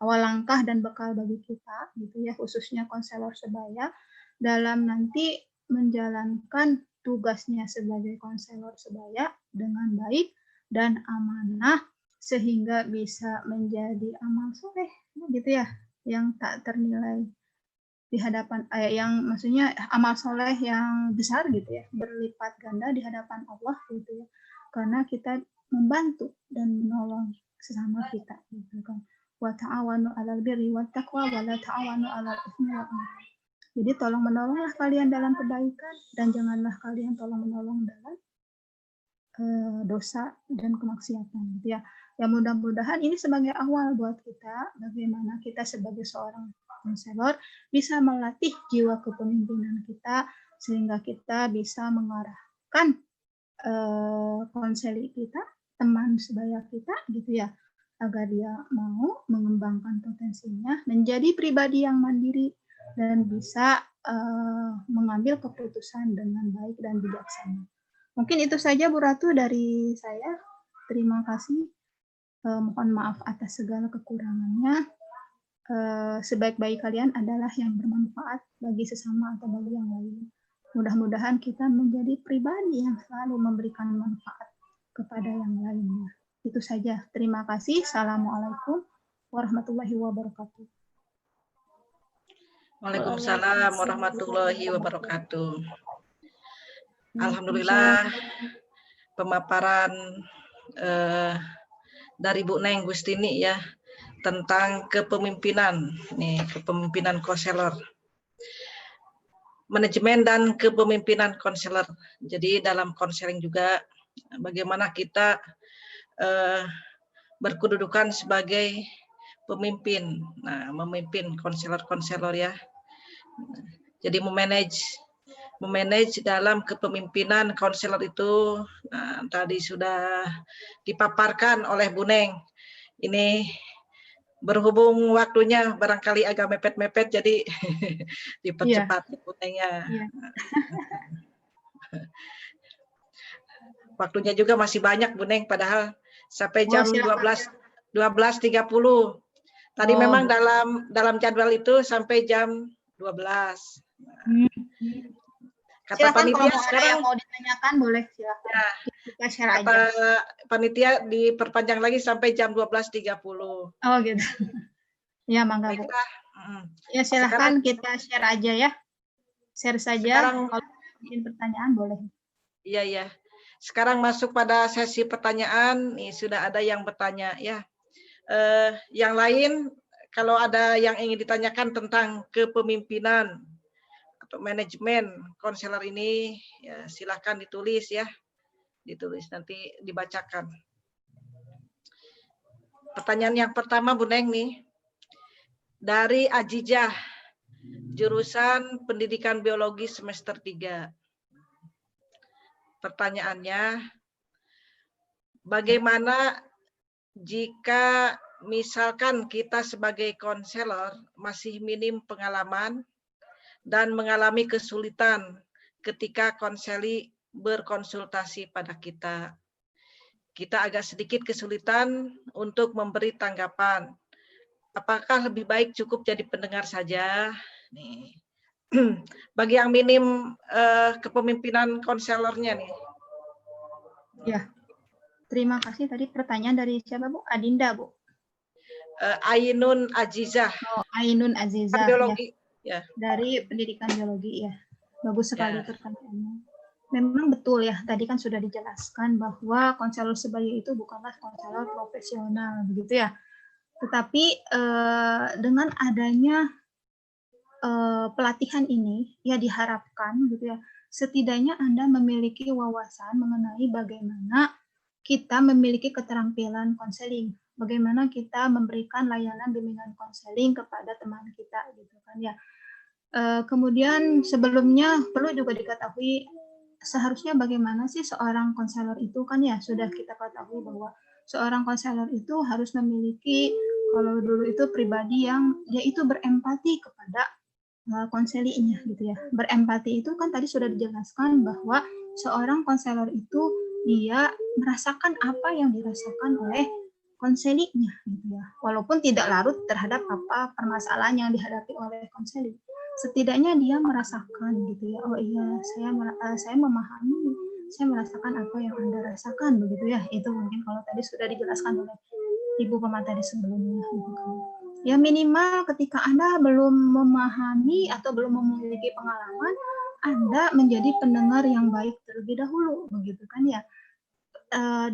langkah dan bekal bagi kita gitu ya, khususnya konselor sebaya dalam nanti menjalankan tugasnya sebagai konselor sebaya dengan baik dan amanah sehingga bisa menjadi amal soleh gitu ya, yang tak ternilai di hadapan yang maksudnya amal soleh yang besar gitu ya, berlipat ganda di hadapan Allah gitu ya, karena kita membantu dan menolong sesama kita gitu kan. Wa ta'awanu 'alal birri wat taqwa wa la ta'awanu 'alal itsmi wal 'udwan. Jadi tolong menolonglah kalian dalam kebaikan dan janganlah kalian tolong menolong dalam dosa dan kemaksiatan gitu ya. Ya mudah-mudahan ini sebagai awal buat kita bagaimana kita sebagai seorang konselor bisa melatih jiwa kepemimpinan kita sehingga kita bisa mengarahkan konseli kita, teman sebaya kita gitu ya, agar dia mau mengembangkan potensinya menjadi pribadi yang mandiri dan bisa mengambil keputusan dengan baik dan bijaksana. Mungkin itu saja Bu Ratu dari saya. Terima kasih. Mohon maaf atas segala kekurangannya. Sebaik-baik kalian adalah yang bermanfaat bagi sesama atau bagi yang lain. Mudah-mudahan kita menjadi pribadi yang selalu memberikan manfaat kepada yang lainnya. Itu saja. Terima kasih. Assalamualaikum warahmatullahi wabarakatuh. Waalaikumsalam warahmatullahi wabarakatuh. Alhamdulillah pemaparan dari Bu Neng Gustini ya tentang kepemimpinan konselor, manajemen dan kepemimpinan konselor. Jadi dalam konseling juga bagaimana kita berkedudukan sebagai pemimpin, memimpin konselor ya. Jadi memanage dalam kepemimpinan konselor itu tadi sudah dipaparkan oleh Bu Neng. Ini berhubung waktunya barangkali agak mepet-mepet jadi dipercepat Bu Nengnya. Waktunya juga masih banyak Bu Neng, padahal sampai jam 12.30. Tadi memang dalam jadwal itu sampai jam 12. Kata silakan panitia kalau sekarang ada yang mau ditanyakan boleh silakan. Ya, kita share aja. Kata panitia diperpanjang lagi sampai jam 12.30. Oh gitu. Ya mangga Bu. Ya silahkan kita share aja ya. share saja. Sekarang- Kalau ingin pertanyaan boleh. Iya. Sekarang masuk pada sesi pertanyaan. Nih sudah ada yang bertanya ya. Yang lain kalau ada yang ingin ditanyakan tentang kepemimpinan atau manajemen konselor ini, ya silakan ditulis ya. Ditulis nanti dibacakan. Pertanyaan yang pertama Bu Neng nih. Dari Ajijah, jurusan Pendidikan Biologi semester 3. Pertanyaannya, bagaimana jika misalkan kita sebagai konselor masih minim pengalaman dan mengalami kesulitan ketika konseli berkonsultasi pada kita. Kita agak sedikit kesulitan untuk memberi tanggapan. Apakah lebih baik cukup jadi pendengar saja? Nih. Bagi yang minim kepemimpinan konselornya nih. Ya. Terima kasih. Tadi pertanyaan dari siapa, Bu? Adinda, Bu. Ainun Ajizah. Oh, Ainun Azizah. Biologi. Ya. Dari pendidikan biologi ya. Bagus sekali Ya. pertanyaannya. Memang betul ya. Tadi kan sudah dijelaskan bahwa konselor sebaya itu bukanlah konselor profesional, begitu ya. Tetapi dengan adanya pelatihan ini ya diharapkan gitu ya, setidaknya Anda memiliki wawasan mengenai bagaimana kita memiliki keterampilan konseling, bagaimana kita memberikan layanan bimbingan konseling kepada teman kita gitu kan ya. Kemudian sebelumnya perlu juga diketahui seharusnya bagaimana sih seorang konselor itu kan ya, sudah kita ketahui bahwa seorang konselor itu harus memiliki, kalau dulu itu pribadi yang dia itu berempati kepada konselinya gitu ya. Berempati itu kan tadi sudah dijelaskan bahwa seorang konselor itu dia merasakan apa yang dirasakan oleh konselinya gitu ya. Walaupun tidak larut terhadap apa permasalahan yang dihadapi oleh konseli. Setidaknya dia merasakan gitu ya. Oh iya, saya memahami, saya merasakan apa yang Anda rasakan begitu ya. Itu mungkin kalau tadi sudah dijelaskan oleh Ibu pemateri sebelumnya gitu kan. Ya minimal ketika Anda belum memahami atau belum memiliki pengalaman, Anda menjadi pendengar yang baik terlebih dahulu, begitu kan ya.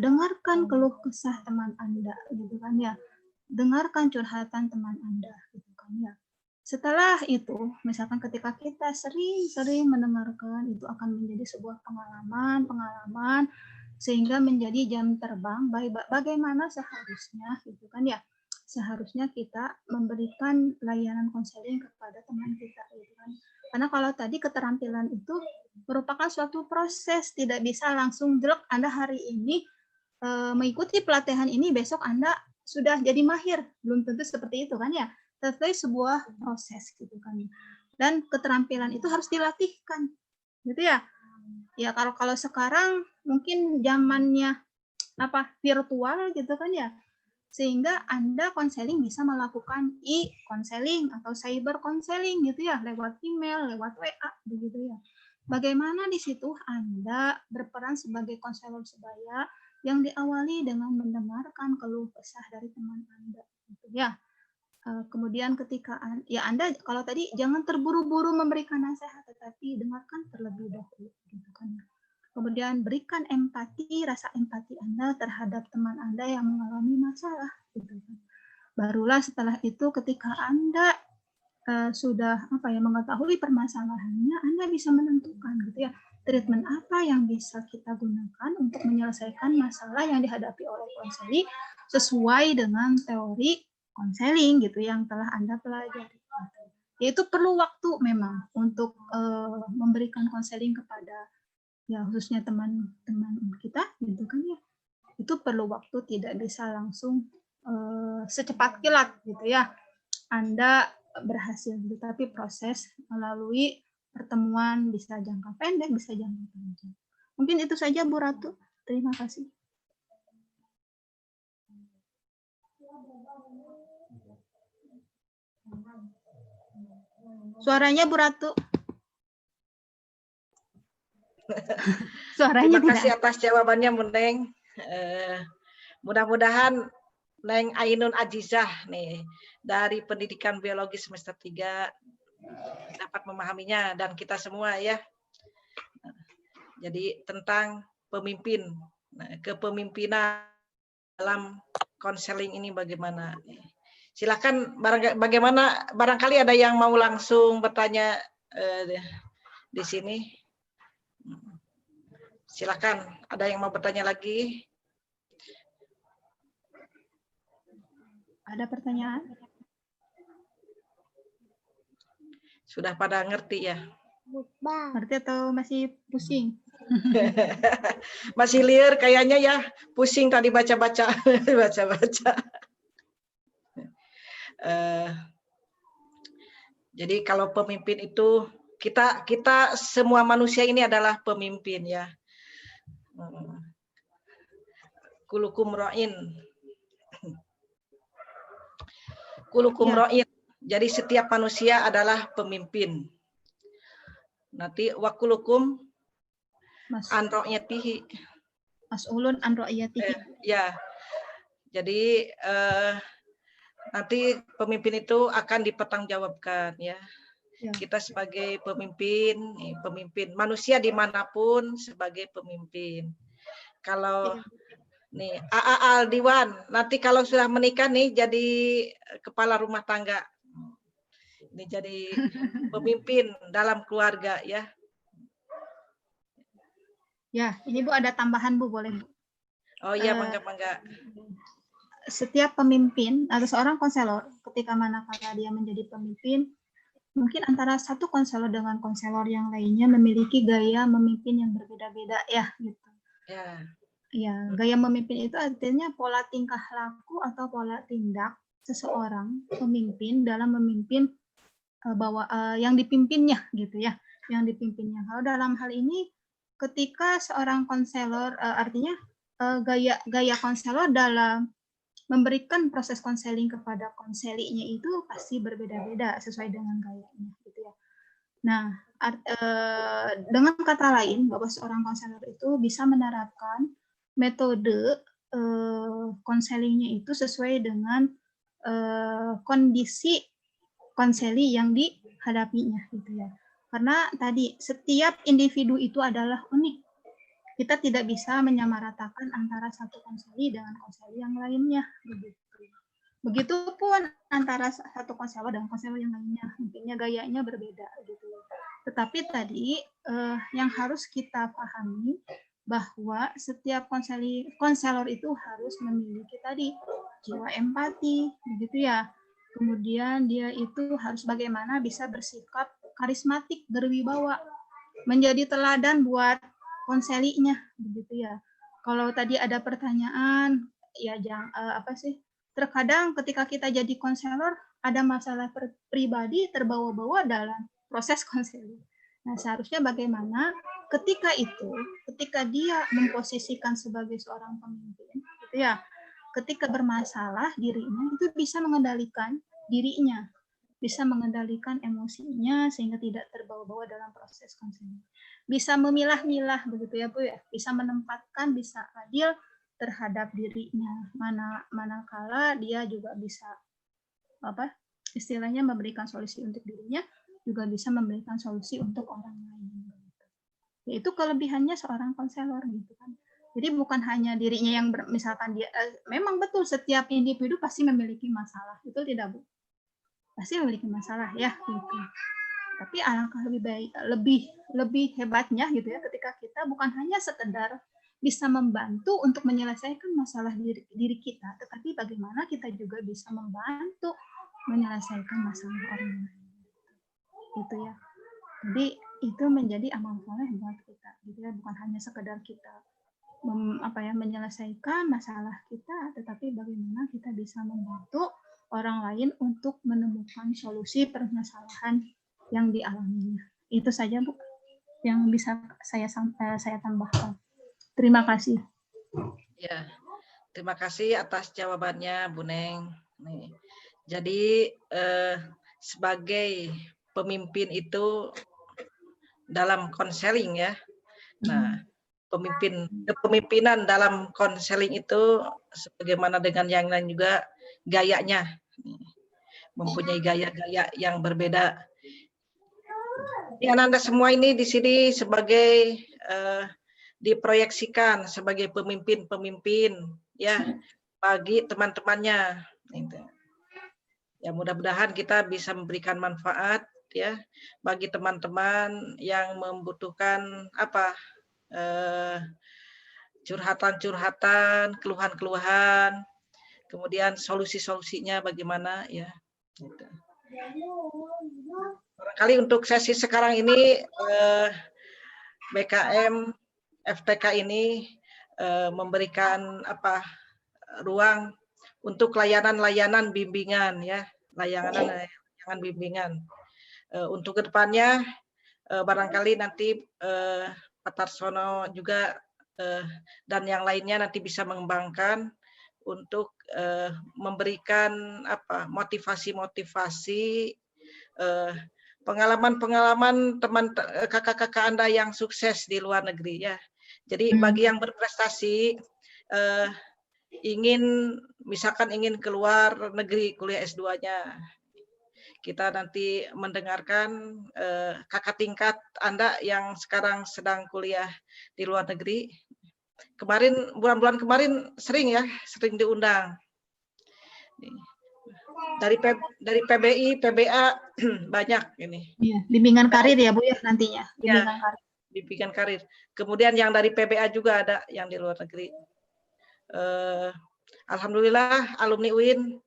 Dengarkan keluh kesah teman Anda, gitu kan ya. Dengarkan curhatan teman Anda, gitu kan ya. Setelah itu, misalkan ketika kita sering mendengarkan, itu akan menjadi sebuah pengalaman, sehingga menjadi jam terbang bagaimana seharusnya, gitu kan ya. Seharusnya kita memberikan layanan konseling kepada teman kita gitu kan. Karena kalau tadi keterampilan itu merupakan suatu proses, tidak bisa langsung jelek Anda hari ini mengikuti pelatihan ini, besok Anda sudah jadi mahir, belum tentu seperti itu kan ya. Tetapi sebuah proses gitu kan. Dan keterampilan itu harus dilatihkan. Gitu ya. Ya kalau sekarang mungkin zamannya virtual gitu kan ya. Sehingga Anda konseling bisa melakukan e-konseling atau cyber konseling gitu ya, lewat email, lewat WA begitu ya. Bagaimana di situ Anda berperan sebagai konselor sebaya yang diawali dengan mendengarkan keluh kesah dari teman Anda gitu ya. Kemudian ketika Anda kalau tadi jangan terburu-buru memberikan nasihat, tetapi dengarkan terlebih dahulu gitu kan. Kemudian berikan empati, rasa empati Anda terhadap teman Anda yang mengalami masalah. Gitu. Barulah setelah itu ketika Anda sudah mengetahui permasalahannya, Anda bisa menentukan gitu ya, treatment apa yang bisa kita gunakan untuk menyelesaikan masalah yang dihadapi oleh konseli sesuai dengan teori konseling gitu yang telah Anda pelajari. Yaitu perlu waktu memang untuk memberikan konseling kepada ya khususnya teman-teman kita gitu kan ya, itu perlu waktu, tidak bisa langsung secepat kilat gitu ya Anda berhasil gitu, tapi proses melalui pertemuan bisa jangka pendek, bisa jangka panjang. Mungkin itu saja Bu Ratu, terima kasih. Suaranya Bu Ratu. Suaranya Terima kasih tidak. atas jawabannya, Bu Neng. Mudah-mudahan Neng Ainun Ajizah nih dari Pendidikan Biologi semester 3 dapat memahaminya dan kita semua ya. Jadi tentang pemimpin, kepemimpinan dalam konseling ini bagaimana? Silakan, bagaimana, barangkali ada yang mau langsung bertanya di sini. Silakan, ada yang mau bertanya lagi? Ada pertanyaan? Sudah pada ngerti ya? Ngerti atau masih pusing? Masih liar kayaknya ya, pusing tadi baca-baca. Baca-baca. Jadi kalau pemimpin itu, kita semua manusia ini adalah pemimpin ya. Kulukum ra'in. Kulukum ra'in. Jadi setiap manusia adalah pemimpin. Nanti wakulukum an ra'yatihi. Mas'ulun an ra'yatihi. Ya. Jadi nanti pemimpin itu akan dipertanggungjawabkan ya. Kita sebagai pemimpin manusia dimanapun sebagai pemimpin. Kalau nih AA Aldiwan nanti kalau sudah menikah nih jadi kepala rumah tangga. Ini jadi pemimpin dalam keluarga ya. Ya, ini Bu ada tambahan Bu, boleh Bu? Oh iya, mangga. Setiap pemimpin atau seorang konselor ketika manakala dia menjadi pemimpin, mungkin antara satu konselor dengan konselor yang lainnya memiliki gaya memimpin yang berbeda-beda ya gitu. Ya, gaya memimpin itu artinya pola tingkah laku atau pola tindak seseorang pemimpin dalam memimpin yang dipimpinnya gitu ya, yang dipimpinnya. Kalau dalam hal ini ketika seorang konselor artinya gaya konselor dalam memberikan proses konseling kepada konselinya itu pasti berbeda-beda sesuai dengan gayanya gitu ya. Nah, dengan kata lain bahwa seorang konselor itu bisa menerapkan metode konselingnya itu sesuai dengan kondisi konseli yang dihadapinya gitu ya. Karena tadi setiap individu itu adalah unik. Kita tidak bisa menyamaratakan antara satu konseli dengan konseli yang lainnya. Begitupun antara satu konselor dan konselor yang lainnya, mungkinnya gayanya berbeda. Gitu. Tetapi tadi yang harus kita pahami bahwa setiap konselor itu harus memiliki tadi jiwa empati, begitu ya. Kemudian dia itu harus bagaimana bisa bersikap karismatik, berwibawa, menjadi teladan buat konselinya, begitu ya. Kalau tadi ada pertanyaan, ya terkadang ketika kita jadi konselor ada masalah pribadi terbawa-bawa dalam proses konseling. Nah, seharusnya bagaimana ketika dia memposisikan sebagai seorang pemimpin, gitu ya, ketika bermasalah dirinya itu bisa mengendalikan dirinya, bisa mengendalikan emosinya sehingga tidak terbawa-bawa dalam proses konseling. Bisa memilah-milah begitu ya Bu ya, bisa menempatkan, bisa adil terhadap dirinya. Manakala dia juga bisa istilahnya memberikan solusi untuk dirinya, juga bisa memberikan solusi untuk orang lain. Yaitu kelebihannya seorang konselor gitu kan. Jadi bukan hanya dirinya yang misalkan dia memang betul setiap individu pasti memiliki masalah. Itu tidak Bu. Pasti memiliki masalah ya gitu. Tapi alangkah lebih hebatnya gitu ya ketika kita bukan hanya sekedar bisa membantu untuk menyelesaikan masalah diri kita, tetapi bagaimana kita juga bisa membantu menyelesaikan masalah orang lain. Gitu ya. Jadi itu menjadi amal soleh buat kita. Gitu ya, bukan hanya sekedar kita menyelesaikan masalah kita, tetapi bagaimana kita bisa membantu orang lain untuk menemukan solusi permasalahan yang dialaminya. Itu saja Bu yang bisa saya tambahkan. Terima kasih. Ya, terima kasih atas jawabannya Bu Neng. Nih. Jadi sebagai pemimpin itu dalam konseling ya. Nah, kepemimpinan dalam konseling itu sebagaimana dengan yang lain juga gayanya mempunyai gaya-gaya yang berbeda. Ini Ananda semua ini di sini sebagai diproyeksikan sebagai pemimpin-pemimpin ya bagi teman-temannya. Gitu. Ya mudah-mudahan kita bisa memberikan manfaat ya bagi teman-teman yang membutuhkan apa curhatan-curhatan, keluhan-keluhan, kemudian solusi-solusinya bagaimana ya. Gitu. Barangkali untuk sesi sekarang ini BKM FTK ini memberikan apa ruang untuk layanan-layanan bimbingan ya, layanan bimbingan. Untuk kedepannya barangkali nanti Pak Tarsono juga dan yang lainnya nanti bisa mengembangkan untuk memberikan apa motivasi-motivasi pengalaman-pengalaman teman kakak-kakak Anda yang sukses di luar negeri ya. Jadi bagi yang berprestasi misalkan ingin keluar negeri kuliah S2-nya, kita nanti mendengarkan kakak tingkat Anda yang sekarang sedang kuliah di luar negeri. Kemarin bulan-bulan kemarin sering diundang. Dari PBI, PBA banyak ini. Iya, bimbingan karir ya Bu ya nantinya. Bimbingan Ya, karir. bimbingan karir. Kemudian yang dari PBA juga ada yang di luar negeri. Alhamdulillah alumni UIN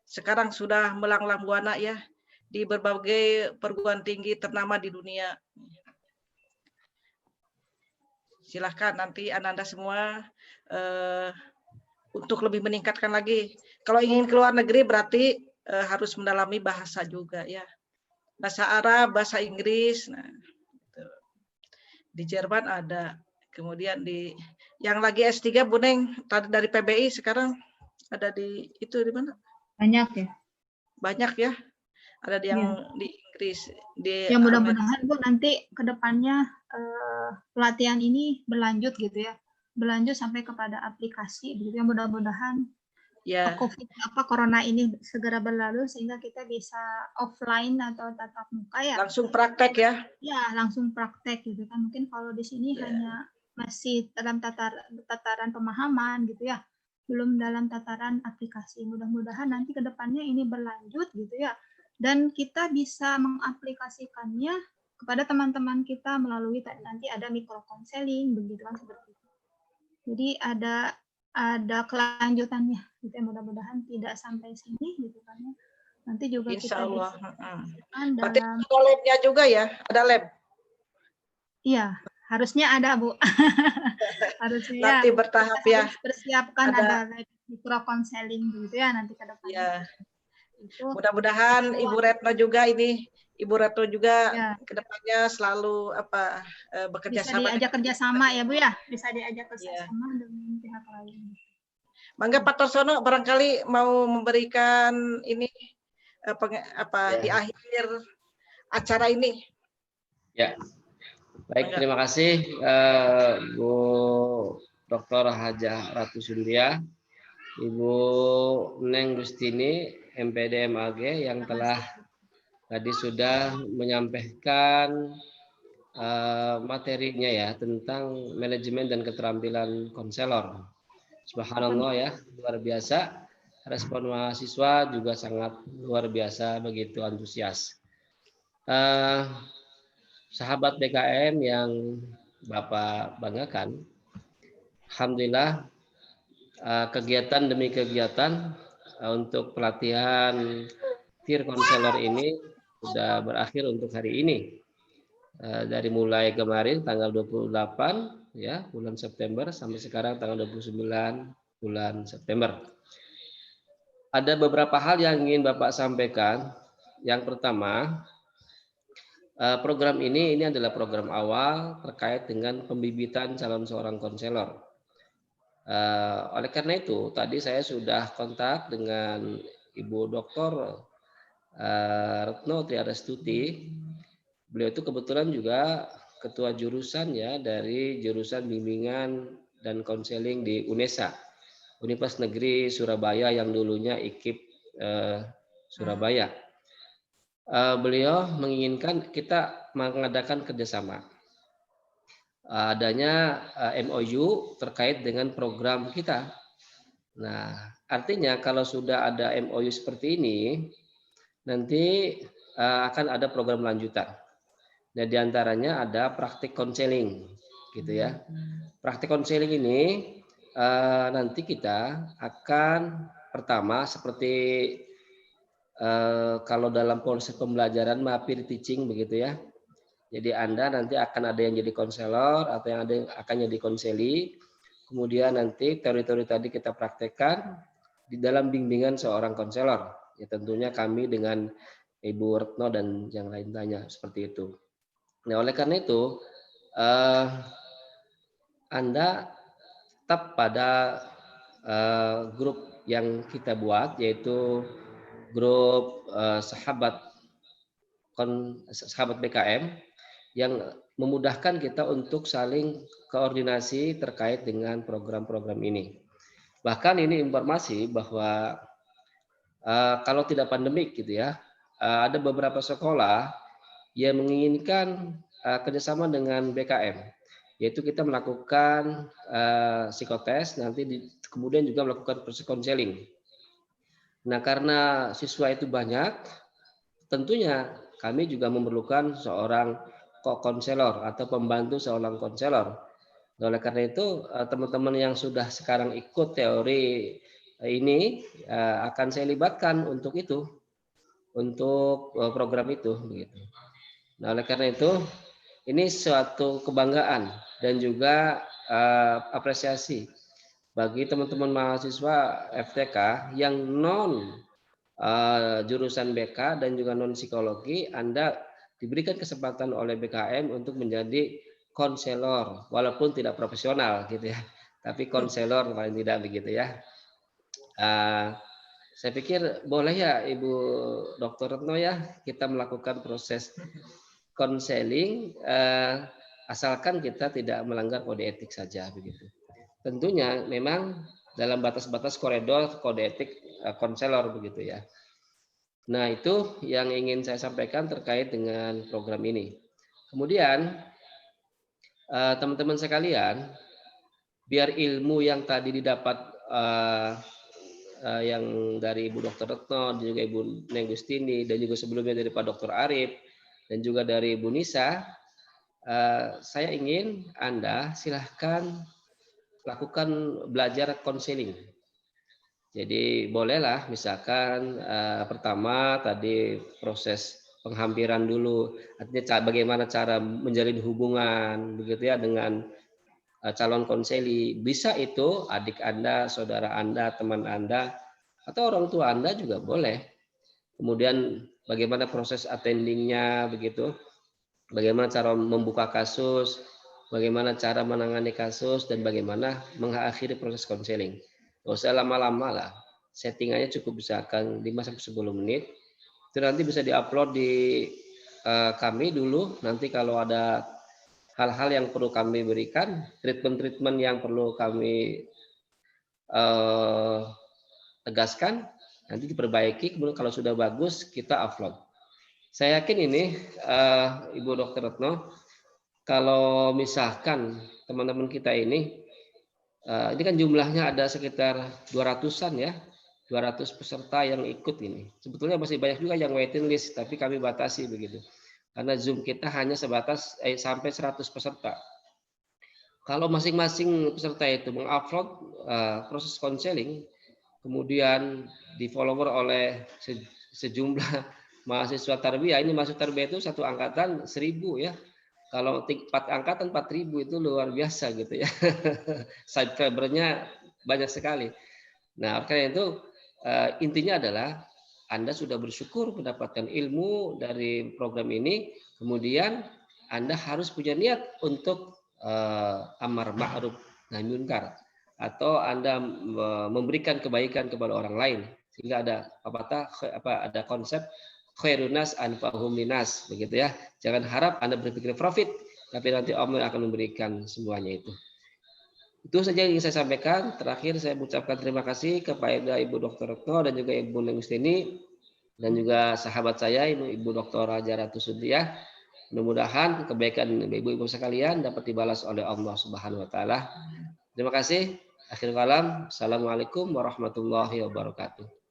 sekarang sudah melanglang buana ya di berbagai perguruan tinggi ternama di dunia. Silahkan nanti Ananda semua untuk lebih meningkatkan lagi. Kalau ingin keluar negeri berarti harus mendalami bahasa juga ya. Bahasa Arab, bahasa Inggris. Nah, gitu. Di Jerman ada. Kemudian yang lagi S3 Bu Neng tadi dari PBI sekarang ada di mana? Banyak ya. Banyak ya. Ada yang di Inggris. Ya mudah-mudahan Bu nanti ke depannya pelatihan ini berlanjut gitu ya. Berlanjut sampai kepada aplikasi begitu ya, mudah-mudahan ya corona ini segera berlalu sehingga kita bisa offline atau tatap muka ya. Langsung praktek ya. Ya, langsung praktek gitu kan. Mungkin kalau di sini hanya masih dalam tataran pemahaman gitu ya. Belum dalam tataran aplikasi. Mudah-mudahan nanti ke depannya ini berlanjut gitu ya. Dan kita bisa mengaplikasikannya kepada teman-teman kita melalui nanti ada micro counseling begitu kan seperti itu. Jadi ada kelanjutannya gitu ya, mudah-mudahan tidak sampai sini gitu kan ya. Nanti juga Insya Allah. Berarti ada labnya juga ya, ada lab. Iya, harusnya ada Bu. Harusnya nanti bertahap ya. Persiapkan ada micro counseling gitu ya nanti ke depan. Ya. Mudah-mudahan Ibu Retno juga kedepannya selalu bekerja bisa sama. Bisa diajak kerjasama ya Bu ya, bisa diajak kerjasama dengan pihak lain. Mangga Pak Tarsono barangkali mau memberikan ini di akhir acara ini. Ya, baik terima kasih Bu Dr. Hajah Ratu Sundria, Ibu Neng Gustini MPD MAG yang telah tadi sudah menyampaikan materinya ya tentang manajemen dan keterampilan konselor. Subhanallah ya, luar biasa. Respon mahasiswa juga sangat luar biasa, begitu antusias. Sahabat BKM yang Bapak banggakan, alhamdulillah kegiatan demi kegiatan untuk pelatihan peer counselor ini sudah berakhir untuk hari ini. Dari mulai kemarin tanggal 28 ya bulan September sampai sekarang tanggal 29 bulan September. Ada beberapa hal yang ingin Bapak sampaikan. Yang pertama, program ini adalah program awal terkait dengan pembibitan calon seorang konselor. Oleh karena itu, tadi saya sudah kontak dengan Ibu Dr. Retno Triarestuti. Beliau itu kebetulan juga ketua jurusan ya dari jurusan bimbingan dan konseling di UNESA, Universitas Negeri Surabaya yang dulunya IKIP Surabaya. beliau menginginkan kita mengadakan kerjasama. Adanya MOU terkait dengan program kita. Nah, artinya kalau sudah ada MOU seperti ini, nanti akan ada program lanjutan. Nah, diantaranya ada praktik konseling, gitu ya. Praktik konseling ini nanti kita akan pertama seperti kalau dalam proses pembelajaran peer teaching begitu ya. Jadi Anda nanti akan ada yang jadi konselor atau yang ada yang akan jadi konseli. Kemudian nanti teori-teori tadi kita praktekkan di dalam bimbingan seorang konselor. Ya tentunya kami dengan Ibu Retno dan yang lain-lainnya seperti itu. Nah, oleh karena itu Anda tetap pada grup yang kita buat, yaitu grup sahabat BKM yang memudahkan kita untuk saling koordinasi terkait dengan program-program ini. Bahkan ini informasi bahwa kalau tidak pandemik gitu ya, ada beberapa sekolah yang menginginkan kerjasama dengan BKM, yaitu kita melakukan psikotes, nanti kemudian juga melakukan proses konseling. Nah, karena siswa itu banyak, tentunya kami juga memerlukan seorang konselor atau pembantu seorang konselor. Oleh karena itu, teman-teman yang sudah sekarang ikut teori ini akan saya libatkan untuk itu, untuk program itu, begitu. Nah, oleh karena itu, ini suatu kebanggaan dan juga apresiasi bagi teman-teman mahasiswa FTK yang non jurusan BK dan juga non psikologi. Anda diberikan kesempatan oleh BKM untuk menjadi konselor walaupun tidak profesional gitu ya, tapi konselor paling tidak begitu ya. Saya pikir boleh ya Ibu Dr. Retno ya, kita melakukan proses konseling asalkan kita tidak melanggar kode etik saja begitu. Tentunya memang dalam batas-batas koridor kode etik konselor begitu ya. Nah, itu yang ingin saya sampaikan terkait dengan program ini. Kemudian, teman-teman sekalian, biar ilmu yang tadi didapat yang dari Ibu Dr. Retno, dan juga Ibu Neng Gustini, dan juga sebelumnya dari Pak Dr. Arif, dan juga dari Ibu Nisa, saya ingin Anda silahkan lakukan belajar konseling. Jadi bolehlah misalkan pertama tadi proses penghampiran dulu, artinya bagaimana cara menjalin hubungan begitu ya dengan calon konseli. Bisa itu adik Anda, saudara Anda, teman Anda, atau orang tua Anda juga boleh. Kemudian bagaimana proses attendingnya begitu, bagaimana cara membuka kasus, bagaimana cara menangani kasus, dan bagaimana mengakhiri proses konseling. Nggak usah lama-lama lah, settingannya cukup misalkan 5-10 menit. Itu nanti bisa diupload di kami dulu. Nanti kalau ada hal-hal yang perlu kami berikan, treatment-treatment yang perlu kami tegaskan, nanti diperbaiki. Kemudian kalau sudah bagus, kita upload. Saya yakin ini, Ibu Dr. Retno, kalau misalkan teman-teman kita ini kan jumlahnya ada sekitar 200-an ya, 200 peserta yang ikut ini. Sebetulnya masih banyak juga yang waiting list, tapi kami batasi begitu. Karena Zoom kita hanya sebatas sampai 100 peserta. Kalau masing-masing peserta itu mengupload proses konseling, kemudian di follower oleh sejumlah mahasiswa tarbiyah, ini mahasiswa tarbiyah itu satu angkatan 1000 ya. Kalau 4 angkatan 4000 itu luar biasa gitu ya. Subscribernya banyak sekali. Nah, karena itu intinya adalah Anda sudah bersyukur mendapatkan ilmu dari program ini, kemudian Anda harus punya niat untuk amar ma'ruf nahi munkar, atau Anda memberikan kebaikan kepada orang lain, sehingga ada ada konsep khairun nas anfa'uhum linnas begitu ya. Jangan harap Anda berpikir profit, tapi nanti Allah akan memberikan semuanya itu. Itu saja yang ingin saya sampaikan. Terakhir saya mengucapkan terima kasih kepada Ibu Dr. Retno dan juga Ibu Neng Gustini dan juga sahabat saya Ibu Dr. Haja Ratu Suntiah. Mudah-mudahan kebaikan ibu-ibu sekalian dapat dibalas oleh Allah Subhanahu wa taala. Terima kasih. Akhir kalam. Assalamualaikum warahmatullahi wabarakatuh.